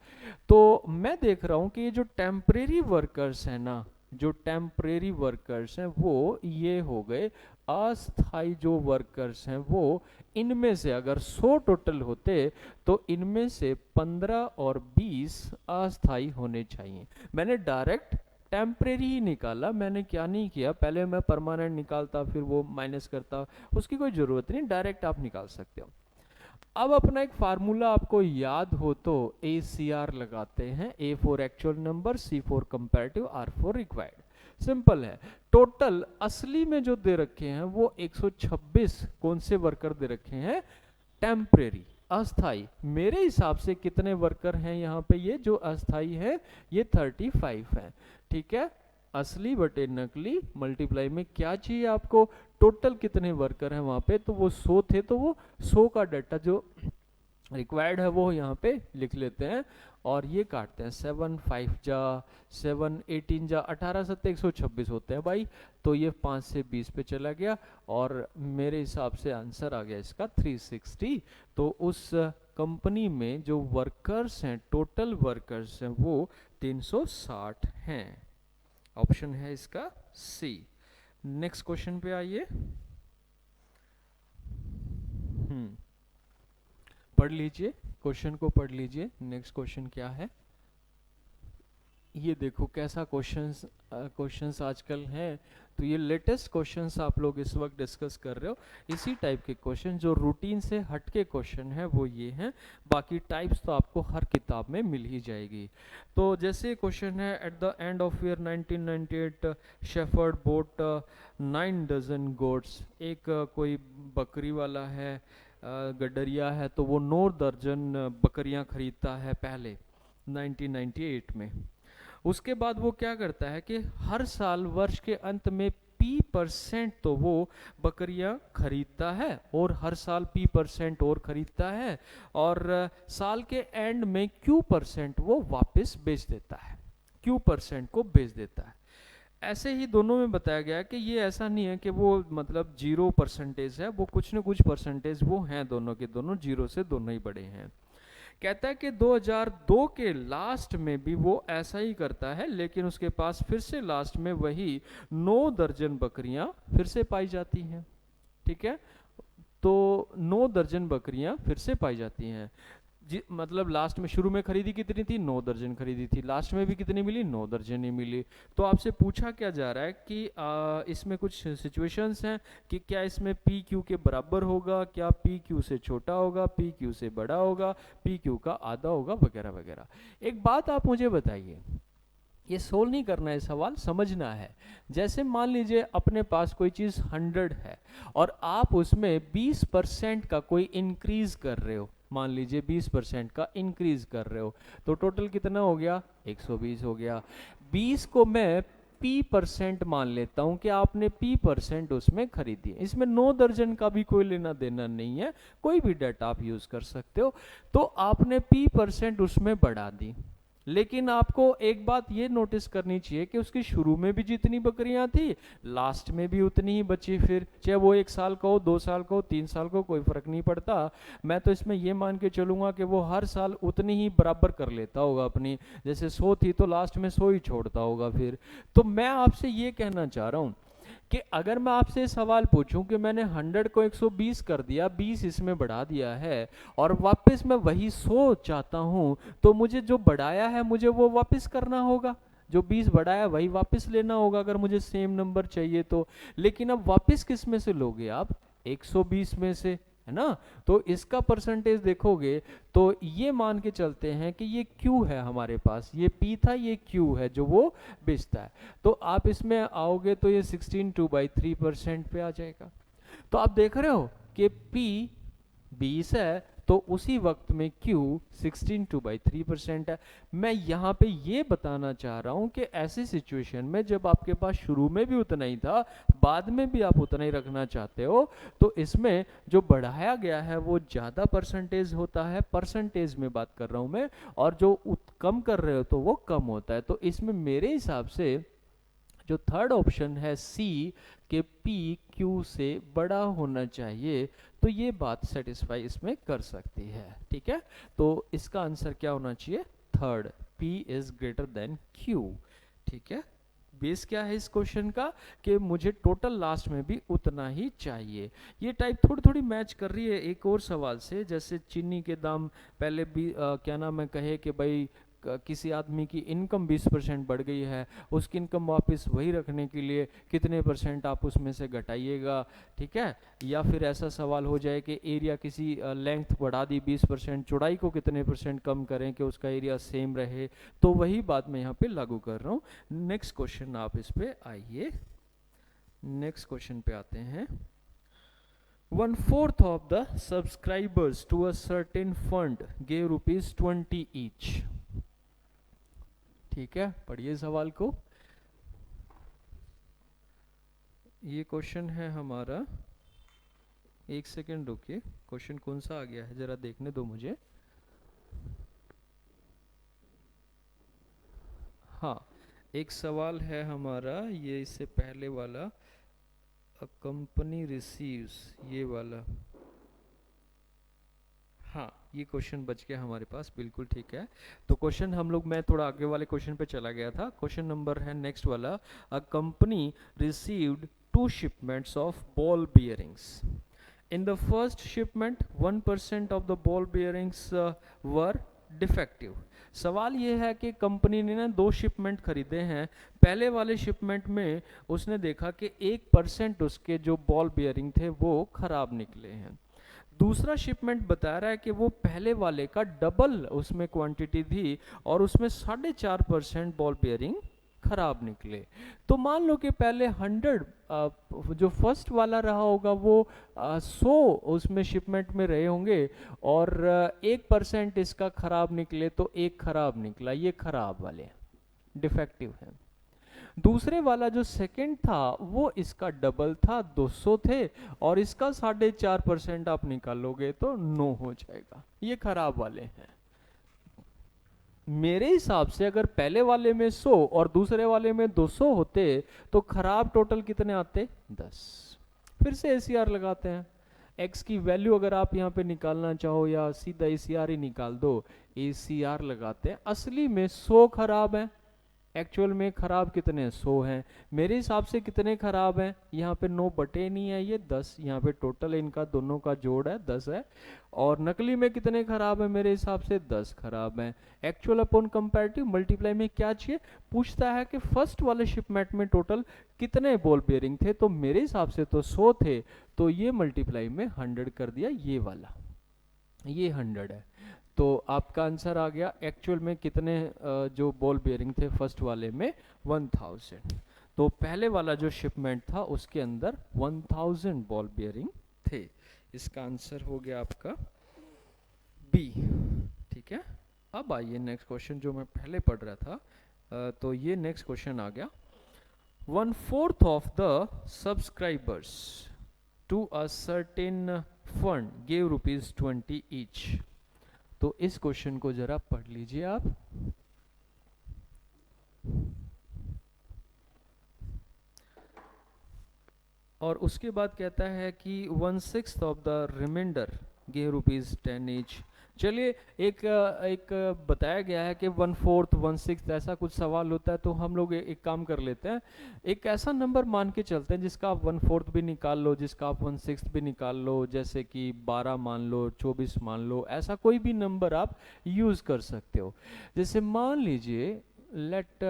तो मैं देख रहा हूं कि ये जो टेम्परेरी वर्कर्स हैं ना, जो टेम्परेरी वर्कर्स हैं वो ये हो गए। अस्थाई जो वर्कर्स हैं वो, इनमें से अगर 100 टोटल होते तो इनमें से 15 और 20 अस्थाई होने चाहिए। मैंने डायरेक्ट टेम्परेरी ही निकाला, मैंने क्या नहीं किया, पहले मैं परमानेंट निकालता फिर वो माइनस करता, उसकी कोई ज़रूरत नहीं, डायरेक्ट आप निकाल सकते हो। अब अपना एक फार्मूला आपको याद हो तो ACR लगाते हैं, A for actual number, C for comparative, R for required. Simple है। टोटल असली में जो दे रखे हैं वो 126 कौन से वर्कर दे रखे हैं? टेम्परेरी, अस्थाई। मेरे हिसाब से कितने वर्कर हैं यहाँ पे? ये जो अस्थाई है ये 35 है। ठीक है, असली बटे नकली मल्टीप्लाई में क्या चाहिए आपको? टोटल कितने वर्कर हैं वहां पे? तो वो 100 थे, तो वो 100 का डाटा जो रिक्वायर्ड है वो यहाँ पे लिख लेते हैं, और ये काटते हैं। 7 5 जा 7 18 जा 18 7 126 होते हैं भाई। तो ये 5 से 20 पे चला गया, और मेरे हिसाब से आंसर आ गया इसका 360। तो उस कंपनी में जो वर्कर्स हैं, टोटल वर्कर्स हैं, वो 360 हैं। ऑप्शन है इसका सी। नेक्स्ट क्वेश्चन पे आइए। पढ़ लीजिए, क्वेश्चन को पढ़ लीजिए। नेक्स्ट क्वेश्चन क्या है? ये देखो कैसा क्वेश्चंस आजकल हैं। तो ये लेटेस्ट क्वेश्चंस आप लोग इस वक्त डिस्कस कर रहे हो। इसी टाइप के क्वेश्चन जो रूटीन से हटके क्वेश्चन है वो ये हैं। बाकी टाइप्स तो आपको हर किताब में मिल ही जाएगी। तो जैसे क्वेश्चन है, at the end of year 1998 shepherd bought 9 dozen goats. एक कोई बकरी वाला है, गडरिया है, तो वो 9 दर्जन बकरियां खरीदता है पहले 1998 में। उसके बाद वो क्या करता है कि हर साल वर्ष के अंत में P% तो वो बकरियां खरीदता है, और हर साल P% और खरीदता है, और साल के एंड में Q% वो वापस बेच देता है, Q% को बेच देता है। ऐसे ही दोनों में बताया गया कि ये ऐसा नहीं है कि वो मतलब 0% है, वो कुछ न कुछ परसेंटेज वो हैं, दोनों के दोनों 0 से दोनों ही बड़े हैं। कहता है कि 2002 के लास्ट में भी वो ऐसा ही करता है, लेकिन उसके पास फिर से लास्ट में वही 9 दर्जन बकरियां फिर से पाई जाती हैं। ठीक है, तो 9 दर्जन बकरियां फिर से पाई जाती हैं। मतलब लास्ट में, शुरू में खरीदी कितनी थी? 9 दर्जन खरीदी थी। लास्ट में भी कितनी मिली? 9 दर्जन ही मिली। तो आपसे पूछा क्या जा रहा है कि इसमें कुछ सिचुएशंस हैं कि क्या इसमें पी क्यू के बराबर होगा, क्या पी क्यू से छोटा होगा, पी क्यू से बड़ा होगा, पी क्यू का आधा होगा, वगैरह वगैरह। एक बात आप मुझे बताइए, ये सोल्व नहीं करना है सवाल, समझना है। जैसे मान लीजिए अपने पास कोई चीज़ 100 है और आप उसमें 20% का कोई इंक्रीज कर रहे हो, मान लीजिए 20% का इंक्रीज कर रहे हो, तो टोटल कितना हो गया, 120 हो गया। 20 को मैं P% मान लेता हूं कि आपने P% उसमें खरीदी। इसमें 9 दर्जन का भी कोई लेना देना नहीं है, कोई भी डेटा आप यूज कर सकते हो। तो आपने P% उसमें बढ़ा दी, लेकिन आपको एक बात ये नोटिस करनी चाहिए कि उसकी शुरू में भी जितनी बकरियां थी लास्ट में भी उतनी ही बची। फिर चाहे वो 1 साल का हो, 2 साल का हो, 3 साल का हो, कोई फर्क नहीं पड़ता। मैं तो इसमें ये मान के चलूंगा कि वो हर साल उतनी ही बराबर कर लेता होगा अपनी, जैसे 100 थी तो लास्ट में 100 ही छोड़ता होगा फिर। तो मैं आपसे ये कहना चाह रहा हूँ कि अगर मैं आपसे सवाल पूछूं कि मैंने 100 को 120 कर दिया, 20 इसमें बढ़ा दिया है और वापस मैं वही 100 चाहता हूं, तो मुझे जो बढ़ाया है मुझे वो वापस करना होगा, जो 20 बढ़ाया वही वापस लेना होगा अगर मुझे सेम नंबर चाहिए तो। लेकिन अब वापस किस में से लोगे आप, 120 में से, है ना। तो इसका परसेंटेज देखोगे तो ये मान के चलते हैं कि ये Q है हमारे पास, ये P था, ये Q है जो वो बेचता है। तो आप इसमें आओगे तो ये 16 2/3% पे आ जाएगा। तो आप देख रहे हो कि P 20 है तो उसी वक्त में Q 16 2/3% है। मैं यहाँ पे ये बताना चाह रहा हूँ कि ऐसी सिचुएशन में जब आपके पास शुरू में भी उतना ही था, बाद में भी आप उतना ही रखना चाहते हो, तो इसमें जो बढ़ाया गया है वो ज़्यादा परसेंटेज होता है, परसेंटेज में बात कर रहा हूँ मैं, और जो कम कर रहे हो तो वो कम होता है। तो इसमें मेरे हिसाब से जो थर्ड ऑप्शन है C के P Q से बड़ा होना चाहिए, तो ये बात सेटिस्फाई इसमें कर सकती है। ठीक है, तो इसका आंसर क्या होना चाहिए, third, P is greater than Q। ठीक है, बेस क्या है इस क्वेश्चन का कि मुझे टोटल लास्ट में भी उतना ही चाहिए। ये टाइप थोड़ी थोड़ी मैच कर रही है एक और सवाल से, जैसे चीनी के दाम पहले भी क्या नाम है कहे कि भाई किसी आदमी की इनकम 20% बढ़ गई है, उसकी इनकम वापस वही रखने के लिए कितने परसेंट आप उसमें से घटाइएगा। ठीक है, या फिर ऐसा सवाल हो जाए कि एरिया किसी लेंथ बढ़ा दी 20%, चौड़ाई को कितने परसेंट कम करें कि उसका एरिया सेम रहे। तो वही बात मैं यहाँ पे लागू कर रहा हूँ। नेक्स्ट क्वेश्चन आप इस पे आइए, नेक्स्ट क्वेश्चन पे आते हैं। 1/4 of the subscribers to a certain fund gave ₹20 each। ठीक है, पढ़िए सवाल को। ये क्वेश्चन है हमारा, एक सेकेंड रुकिए, क्वेश्चन कौन सा आ गया है जरा देखने दो मुझे। हाँ, एक सवाल है हमारा ये इससे पहले वाला, अ कंपनी रिसीव्स, ये वाला। हाँ, ये क्वेश्चन बच गया हमारे पास, बिल्कुल ठीक है। तो क्वेश्चन हम लोग, मैं थोड़ा आगे वाले क्वेश्चन पे चला गया था। क्वेश्चन नंबर है नेक्स्ट वाला, a company received 2 shipments of ball bearings. In the first shipment 1% of the ball bearings were defective। सवाल ये है कि कंपनी ने ना 2 शिपमेंट खरीदे हैं, पहले वाले शिपमेंट में उसने देखा कि 1% उसके जो बॉल बियरिंग थे वो खराब निकले हैं। दूसरा शिपमेंट बता रहा है कि वो पहले वाले का डबल उसमें क्वांटिटी थी और उसमें 4.5% बॉल बियरिंग खराब निकले। तो मान लो कि पहले 100 जो फर्स्ट वाला रहा होगा वो 100 उसमें शिपमेंट में रहे होंगे और 1% इसका खराब निकले, तो एक खराब निकला, ये खराब वाले डिफेक्टिव है। दूसरे वाला जो सेकंड था वो इसका डबल था, 200 थे, और इसका 4.5% आप निकालोगे तो 9 हो जाएगा, ये खराब वाले हैं। मेरे हिसाब से अगर पहले वाले में 100 और दूसरे वाले में 200 होते तो खराब टोटल कितने आते, 10। फिर से ACR लगाते हैं, x की वैल्यू अगर आप यहाँ पे निकालना चाहो या सीधा ACR ही निकाल दो, ACR लगाते हैं। असली में 100 खराब है, एक्चुअल में खराब कितने 100 हैं। मेरे हिसाब से कितने खराब हैं, यहाँ पे 9 बटे नहीं है, ये 10, यहाँ पे टोटल इनका दोनों का जोड़ है 10 है। और नकली में कितने खराब है, मेरे हिसाब से 10 खराब हैं। एक्चुअल अपॉन कंपैरेटिव मल्टीप्लाई में क्या चाहिए, पूछता है कि फर्स्ट वाले शिपमेंट में टोटल कितने बॉल बेयरिंग थे, तो मेरे हिसाब से तो 100 थे, तो ये मल्टीप्लाई में 100 कर दिया, ये वाला, ये 100 है। तो आपका आंसर आ गया एक्चुअल में कितने जो बॉल बेयरिंग थे फर्स्ट वाले में 1000। तो पहले वाला जो शिपमेंट था उसके अंदर 1000 बॉल बेयरिंग थे। इसका आंसर हो गया आपका बी। ठीक है, अब आइए नेक्स्ट क्वेश्चन जो मैं पहले पढ़ रहा था। तो ये नेक्स्ट क्वेश्चन आ गया, 1/4 of the subscribers to a certain fund gave ₹20 each। तो इस क्वेश्चन को जरा पढ़ लीजिए आप। और उसके बाद कहता है कि 1/6 of the remainder gave ₹10 each। चलिए एक बताया गया है कि 1/4 1/6 ऐसा कुछ सवाल होता है, तो हम लोग एक काम कर लेते हैं, एक ऐसा नंबर मान के चलते हैं जिसका आप 1/4 भी निकाल लो, जिसका आप 1/6 भी निकाल लो, जैसे कि 12 मान लो, 24 मान लो, ऐसा कोई भी नंबर आप यूज कर सकते हो। जैसे मान लीजिए लेट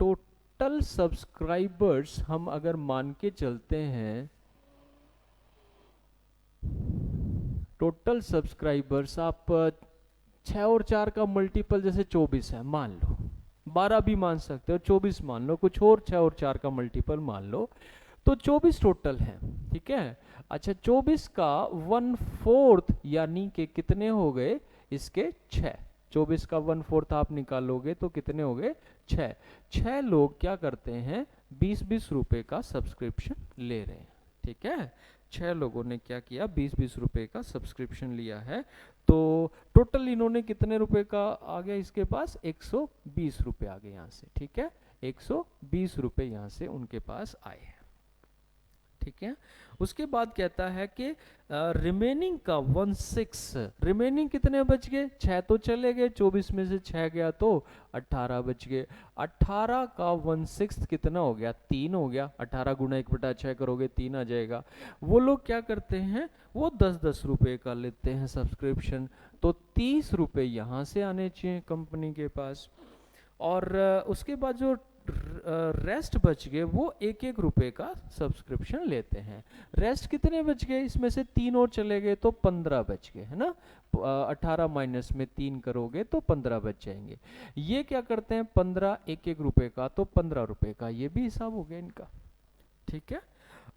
टोटल सब्सक्राइबर्स हम अगर मान के चलते हैं, टोटल सब्सक्राइबर्स आप 6 और 4 का मल्टीपल जैसे 24 है मान लो, 12 भी मान सकते हो, 24 मान लो, कुछ और 6 और 4 का मल्टीपल मान लो, तो 24 टोटल है। ठीक है, अच्छा 24 का 1/4 यानी कि कितने हो गए इसके 6। 24 का 1/4 आप निकालोगे तो कितने हो गए 6। 6 लोग क्या करते हैं 20-20 रुपए का सब्सक्रिप्शन ले रहे हैं। ठीक है, 6 लोगों ने क्या किया 20-20 रुपए का सब्सक्रिप्शन लिया है। तो टोटल इन्होंने कितने रुपए का आ गया इसके पास 120 रुपए आ गए यहाँ से। ठीक है, 120 रुपए यहाँ से उनके पास आए हैं। ठीक है, उसके बाद कहता है कि रिमेनिंग का 1/6, रिमेनिंग कितने बच गए 6 तो चले गए, 24 में से 6 गया तो 18 बच गए। 18 का 1/6 कितना हो गया 3 हो गया। 18 गुना 1/6 करोगे 3 आ जाएगा। वो लोग क्या करते हैं वो 10-10 रुपए का लेते हैं सब्सक्रिप्शन, तो 30 रुपए यहाँ से आने चाहिए कंपनी के पास। और उसके बाद जो रेस्ट बच गए वो 1-1 रुपए का सब्सक्रिप्शन लेते हैं। रेस्ट कितने बच गए इसमें से 3 और चले गए तो 15 बच गए, है ना। 18 माइनस में 3 करोगे तो 15 बच जाएंगे। ये क्या करते हैं 15 1-1 रुपए का तो 15 रुपए का, ये भी हिसाब हो गया इनका। ठीक है,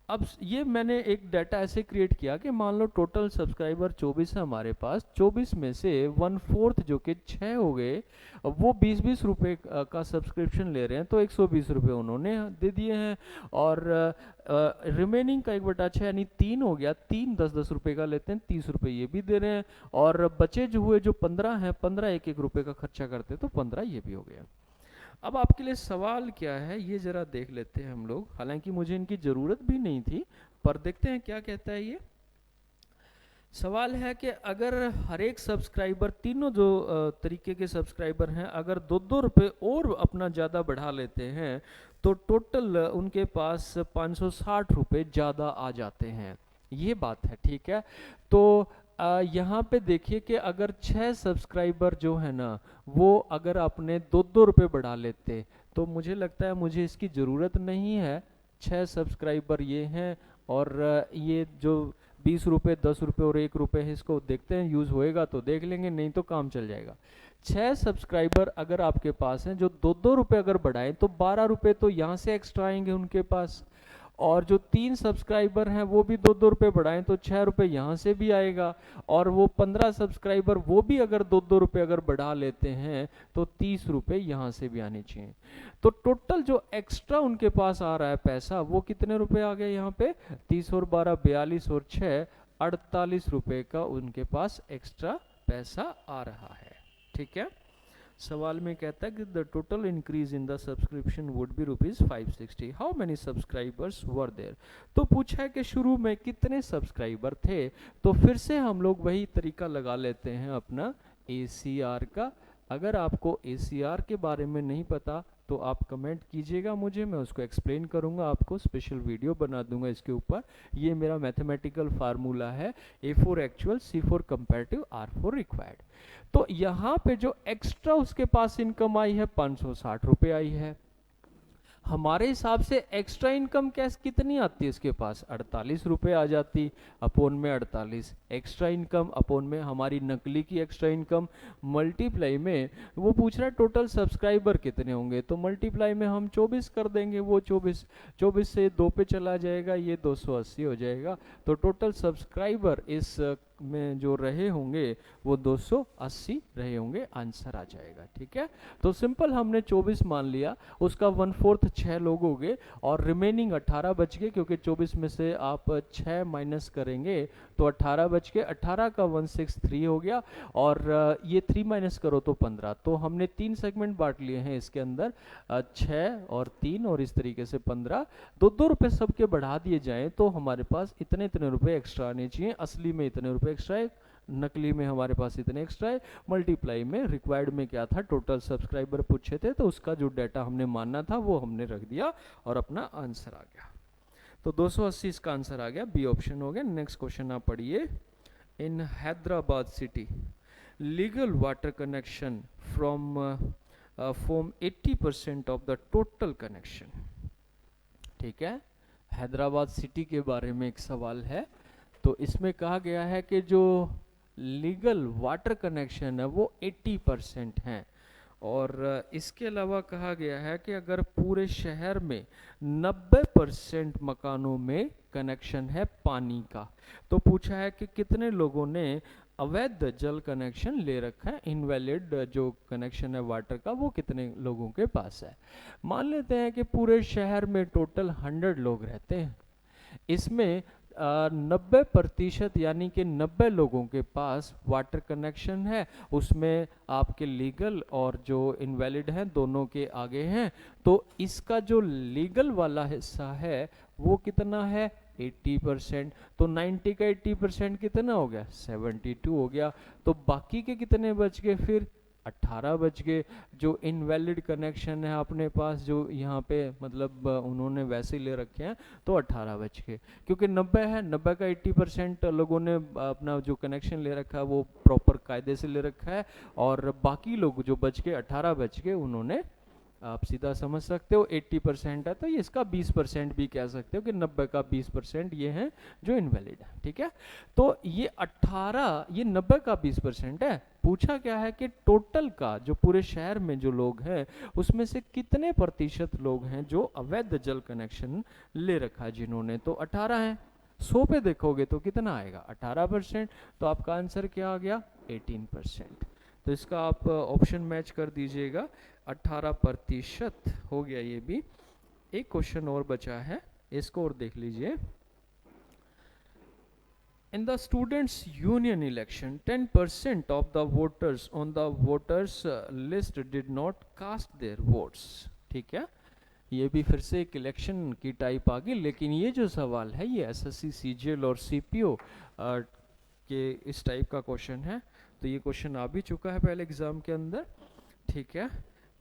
अब ये मैंने एक डाटा ऐसे क्रिएट किया कि मान लो टोटल सब्सक्राइबर 24 है हमारे पास, 24 में से 1/4 जो कि 6 हो गए, वो 20-20 रुपए का सब्सक्रिप्शन ले रहे हैं, तो 120 रुपए उन्होंने दे दिए हैं। और रिमेनिंग का 1/6 यानी 3 हो गया, 3 10-10 रुपए का लेते हैं, 30 रुपए ये भी दे रहे हैं। और बचे जो हुए जो 15 हैं, 15 1-1 रुपए का खर्चा करते तो 15 ये भी हो गया। अब आपके लिए सवाल क्या है ये जरा देख लेते हैं हम लोग, हालांकि मुझे इनकी जरूरत भी नहीं थी, पर देखते हैं क्या कहता है। ये सवाल है कि अगर हर एक सब्सक्राइबर, तीनों जो तरीके के सब्सक्राइबर हैं, अगर 2-2 रुपए और अपना ज़्यादा बढ़ा लेते हैं तो टोटल उनके पास 560 रुपए ज़्यादा आ जाते हैं। ये बात है। ठीक है, तो यहाँ पे देखिए कि अगर 6 सब्सक्राइबर जो है ना वो अगर आपने 2-2 रुपए बढ़ा लेते, तो मुझे लगता है मुझे इसकी ज़रूरत नहीं है। 6 सब्सक्राइबर ये हैं और ये जो 20 रुपए 10 रुपए और 1 रुपए है, इसको देखते हैं, यूज़ होएगा तो देख लेंगे, नहीं तो काम चल जाएगा। 6 सब्सक्राइबर अगर आपके पास हैं जो 2-2 रुपए अगर बढ़ाएं तो 12 रुपए तो यहाँ से एक्स्ट्रा आएंगे उनके पास। और जो 3 सब्सक्राइबर हैं वो भी 2-2 रुपए बढ़ाएं तो 6 रुपए यहाँ से भी आएगा। और वो 15 सब्सक्राइबर वो भी अगर 2-2 रुपए अगर बढ़ा लेते हैं तो 30 रुपए यहाँ से भी आने चाहिए। तो टोटल जो एक्स्ट्रा उनके पास आ रहा है पैसा वो कितने रुपए आ गए यहाँ पे 30 और 12 42 और 6 48 रुपए का उनके पास एक्स्ट्रा पैसा आ रहा है। ठीक है, सवाल में कहता है कि the total increase in the subscription would be ₹560। How many subscribers were there. तो पूछा है कि शुरू में कितने सब्सक्राइबर थे, तो फिर से हम लोग वही तरीका लगा लेते हैं अपना ACR का। अगर आपको ACR के बारे में नहीं पता तो आप कमेंट कीजिएगा मुझे, मैं उसको एक्सप्लेन करूंगा, आपको स्पेशल वीडियो बना दूंगा इसके ऊपर। ये मेरा मैथमेटिकल फार्मूला है, A for actual, C for comparative, R for required। तो यहाँ पे जो एक्स्ट्रा उसके पास इनकम आई है 560 रुपए आई है। हमारे हिसाब से एक्स्ट्रा इनकम कैश कितनी आती है इसके पास, 48 रुपये आ जाती, अपोन में 48 एक्स्ट्रा इनकम, अपोन में हमारी नकली की एक्स्ट्रा इनकम, मल्टीप्लाई में वो पूछ रहा है टोटल सब्सक्राइबर कितने होंगे, तो मल्टीप्लाई में हम 24 कर देंगे, वो 24 से 2 पे चला जाएगा, ये 280 हो जाएगा। तो टोटल सब्सक्राइबर इस में जो रहे होंगे वो 280 रहे होंगे, आंसर आ जाएगा। ठीक है, तो सिंपल हमने 24 मान लिया, उसका 1/4 6 लोग हो गए और रिमेनिंग 18 बच गए, क्योंकि 24 में से आप 6 माइनस करेंगे तो 18 बच गए, 18 का 163 हो गया, और ये 3 माइनस करो तो 15। तो हमने 3 सेगमेंट बांट लिए हैं इसके अंदर, 6 और 3 और इस तरीके से 15, 2-2 रुपये सबके बढ़ा दिए जाएं तो हमारे पास इतने इतने रुपए एक्स्ट्रा आने चाहिए, असली में इतने रुपए एक्स्ट्रा है, नकली में हमारे पास इतने एक्स्ट्रा है, मल्टीप्लाई में रिक्वायर्ड में क्या था, टोटल सब्सक्राइबर पूछे थे तो उसका जो डाटा हमने मानना था वो हमने रख दिया और अपना आंसर आ गया। तो 280 इसका आंसर आ गया, बी ऑप्शन हो गया। नेक्स्ट क्वेश्चन आप पढ़िए। In Hyderabad city legal water connection from 80% of the total connection. ठीक है, हैदराबाद सिटी के बारे में एक सवाल है। तो इसमें कहा गया है कि जो लीगल वाटर कनेक्शन है वो 80% हैं, और इसके अलावा कहा गया है कि अगर पूरे शहर में 90% मकानों में कनेक्शन है पानी का, तो पूछा है कि कितने लोगों ने अवैध जल कनेक्शन ले रखा है, इनवैलिड जो कनेक्शन है वाटर का वो कितने लोगों के पास है। मान लेते हैं कि पूरे शहर में टोटल 100 लोग रहते हैं, इसमें 90% यानी कि 90 लोगों के पास वाटर कनेक्शन है, उसमें आपके लीगल और जो इनवैलिड हैं दोनों के आगे हैं, तो इसका जो लीगल वाला हिस्सा है वो कितना है, 80%। तो 90 का 80% कितना हो गया, 72 हो गया। तो बाकी के कितने बच गए, फिर 18 बच गए। जो इनवैलिड कनेक्शन है अपने पास, जो यहाँ पे मतलब उन्होंने वैसे ही ले रखे हैं, तो 18 बच गए, क्योंकि 90 है, 90 का 80% लोगों ने अपना जो कनेक्शन ले रखा है वो प्रॉपर कायदे से ले रखा है, और बाकी लोग जो बच गए 18 बच गए उन्होंने, आप सीधा समझ सकते हो 80% है तो ये इसका 20% भी कह सकते हो कि 90 का 20% ये हैं जो इनवैलिड है। ठीक है, तो ये 18 ये 90 का 20% है। पूछा क्या है कि टोटल का जो पूरे शहर में जो लोग हैं उसमें से कितने प्रतिशत लोग हैं जो अवैध जल कनेक्शन ले रखा है जिन्होंने, तो 18 है। 100 पे देखोगे तो कितना आएगा, 18%। तो आपका आंसर क्या आ गया, 18%। तो इसका आप ऑप्शन मैच कर दीजिएगा, 18% हो गया ये भी। एक क्वेश्चन और बचा है, इसको और देख लीजिए। In the students union election 10% of the voters on the voters list did not cast their votes। ठीक है, ये भी फिर से एक इलेक्शन की टाइप आ गई, लेकिन ये जो सवाल है ये एसएससी सीजीएल और सीपीओ के इस टाइप का क्वेश्चन है। तो ये क्वेश्चन आ भी चुका है पहले एग्जाम के अंदर। ठीक है,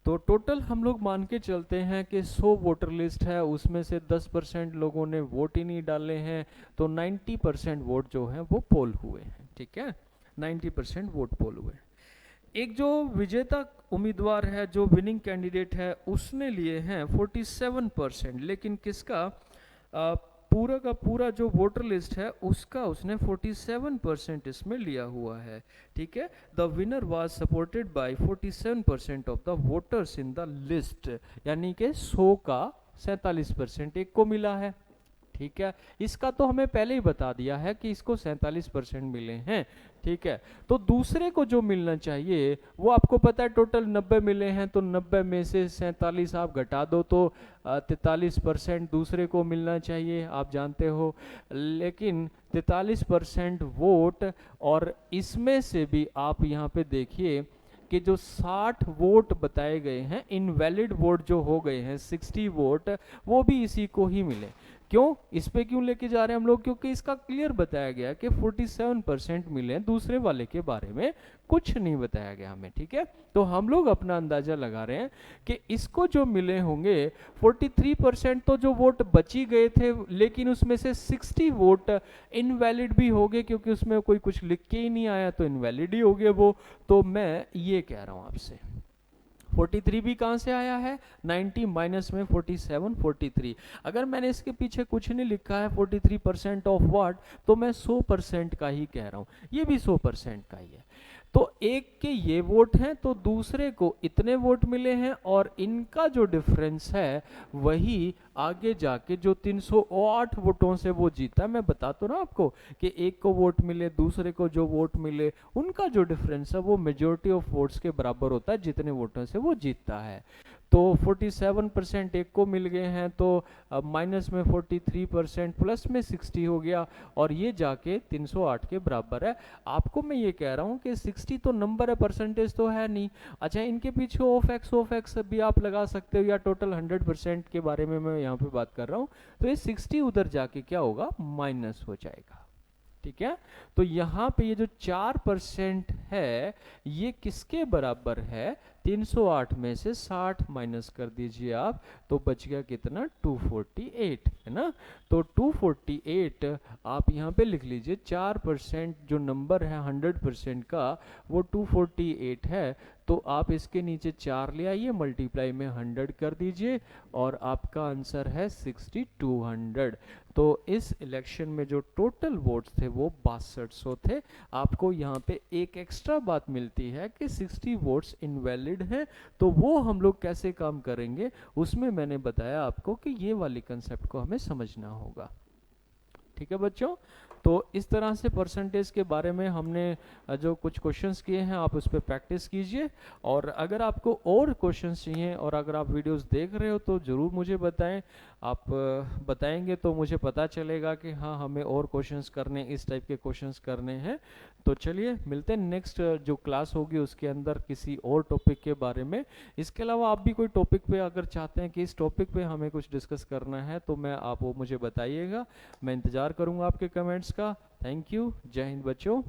तो टोटल हम लोग मान के चलते हैं कि 100 वोटर लिस्ट है, उसमें से 10% लोगों ने वोट ही नहीं डाले हैं, तो 90% वोट जो है वो पोल हुए हैं। ठीक है, 90% वोट पोल हुए हैं। एक जो विजेता उम्मीदवार है, जो विनिंग कैंडिडेट है, उसने लिए हैं 47%, लेकिन किसका पूरा का पूरा जो वोटर लिस्ट है उसका उसने 47% इसमें लिया हुआ है। ठीक है, the winner was supported by 47% of the voters in the list, यानी कि 100 का 47% एक को मिला है। ठीक है, इसका तो हमें पहले ही बता दिया है कि इसको 47% मिले हैं। ठीक है, तो दूसरे को जो मिलना चाहिए वो आपको पता है टोटल 90 मिले हैं, तो 90 में से 47 आप घटा दो तो 43% दूसरे को मिलना चाहिए, आप जानते हो। लेकिन 43% वोट, और इसमें से भी आप यहाँ पे देखिए कि जो 60 वोट बताए गए हैं, इनवैलिड वोट जो हो गए हैं 60 वोट, वो भी इसी को ही मिले। क्यों, इस पे क्यों लेके जा रहे हैं हम लोग, क्योंकि इसका क्लियर बताया गया कि 47% मिले, दूसरे वाले के बारे में कुछ नहीं बताया गया हमें। ठीक है, तो हम लोग अपना अंदाजा लगा रहे हैं कि इसको जो मिले होंगे 43%, तो जो वोट बची गए थे, लेकिन उसमें से 60 वोट इनवैलिड भी हो गए, क्योंकि उसमें कोई कुछ लिख के ही नहीं आया तो इनवैलिड ही हो गए वो। तो मैं ये कह रहा हूँ आपसे, 43 भी कहाँ से आया है, 90 माइनस में 47, 43। अगर मैंने इसके पीछे कुछ नहीं लिखा है 43% ऑफ व्हाट, तो मैं 100% का ही कह रहा हूँ, ये भी 100% का ही है। तो एक के ये वोट हैं तो दूसरे को इतने वोट मिले हैं, और इनका जो डिफरेंस है वही आगे जाके जो 308 वोटों से वो जीता। मैं बता तो ना आपको कि एक को वोट मिले, दूसरे को जो वोट मिले, उनका जो डिफरेंस है वो मेजॉरिटी ऑफ वोट्स के बराबर होता है जितने वोटों से वो जीतता है। तो 47% एक को मिल गए हैं, तो माइनस में 43% प्लस में 60 हो गया, और ये जाके 308 के बराबर है। आपको मैं ये कह रहा हूँ कि 60 तो नंबर है, परसेंटेज तो है नहीं। अच्छा, इनके पीछे ऑफ एक्स भी आप लगा सकते हो, या टोटल 100% के बारे में मैं यहाँ पे बात कर रहा हूँ। तो ये 60 उधर जाके क्या होगा, माइनस हो जाएगा। ठीक है, तो यहाँ पे ये जो 4% है ये किसके बराबर है, 308 में से 60 माइनस कर दीजिए आप, तो बच गया कितना, 248, है ना। तो 248 आप यहाँ पे लिख लीजिए। 4% जो नंबर है 100% का, वो 248 है। तो आप इसके नीचे 4 ले आइए, मल्टीप्लाई में 100 कर दीजिए, और आपका आंसर है 6200। तो इस इलेक्शन में जो टोटल वोट्स थे वो 6200 थे। आपको यहाँ पे एक एक्स्ट्रा बात मिलती है कि 60 वोट्स इनवैलिड हैं। तो वो हम लोग कैसे काम करेंगे, उसमें मैंने बताया आपको कि ये वाली कंसेप्ट को हमें समझना होगा। ठीक है बच्चों, तो इस तरह से परसेंटेज के बारे में हमने जो कुछ क्वेश्चंस किए हैं आप उस पर प्रैक्टिस कीजिए। और अगर आपको और क्वेश्चंस चाहिए और अगर आप वीडियोस देख रहे हो तो ज़रूर मुझे बताएं। आप बताएंगे तो मुझे पता चलेगा कि हाँ हमें और क्वेश्चंस करने, इस टाइप के क्वेश्चंस करने हैं। तो चलिए मिलते हैं नेक्स्ट जो क्लास होगी उसके अंदर किसी और टॉपिक के बारे में। इसके अलावा आप भी कोई टॉपिक पे अगर चाहते हैं कि इस टॉपिक पे हमें कुछ डिस्कस करना है तो मैं आप वो मुझे बताइएगा, मैं इंतज़ार करूँगा आपके कमेंट्स का। थैंक यू, जय हिंद बच्चों।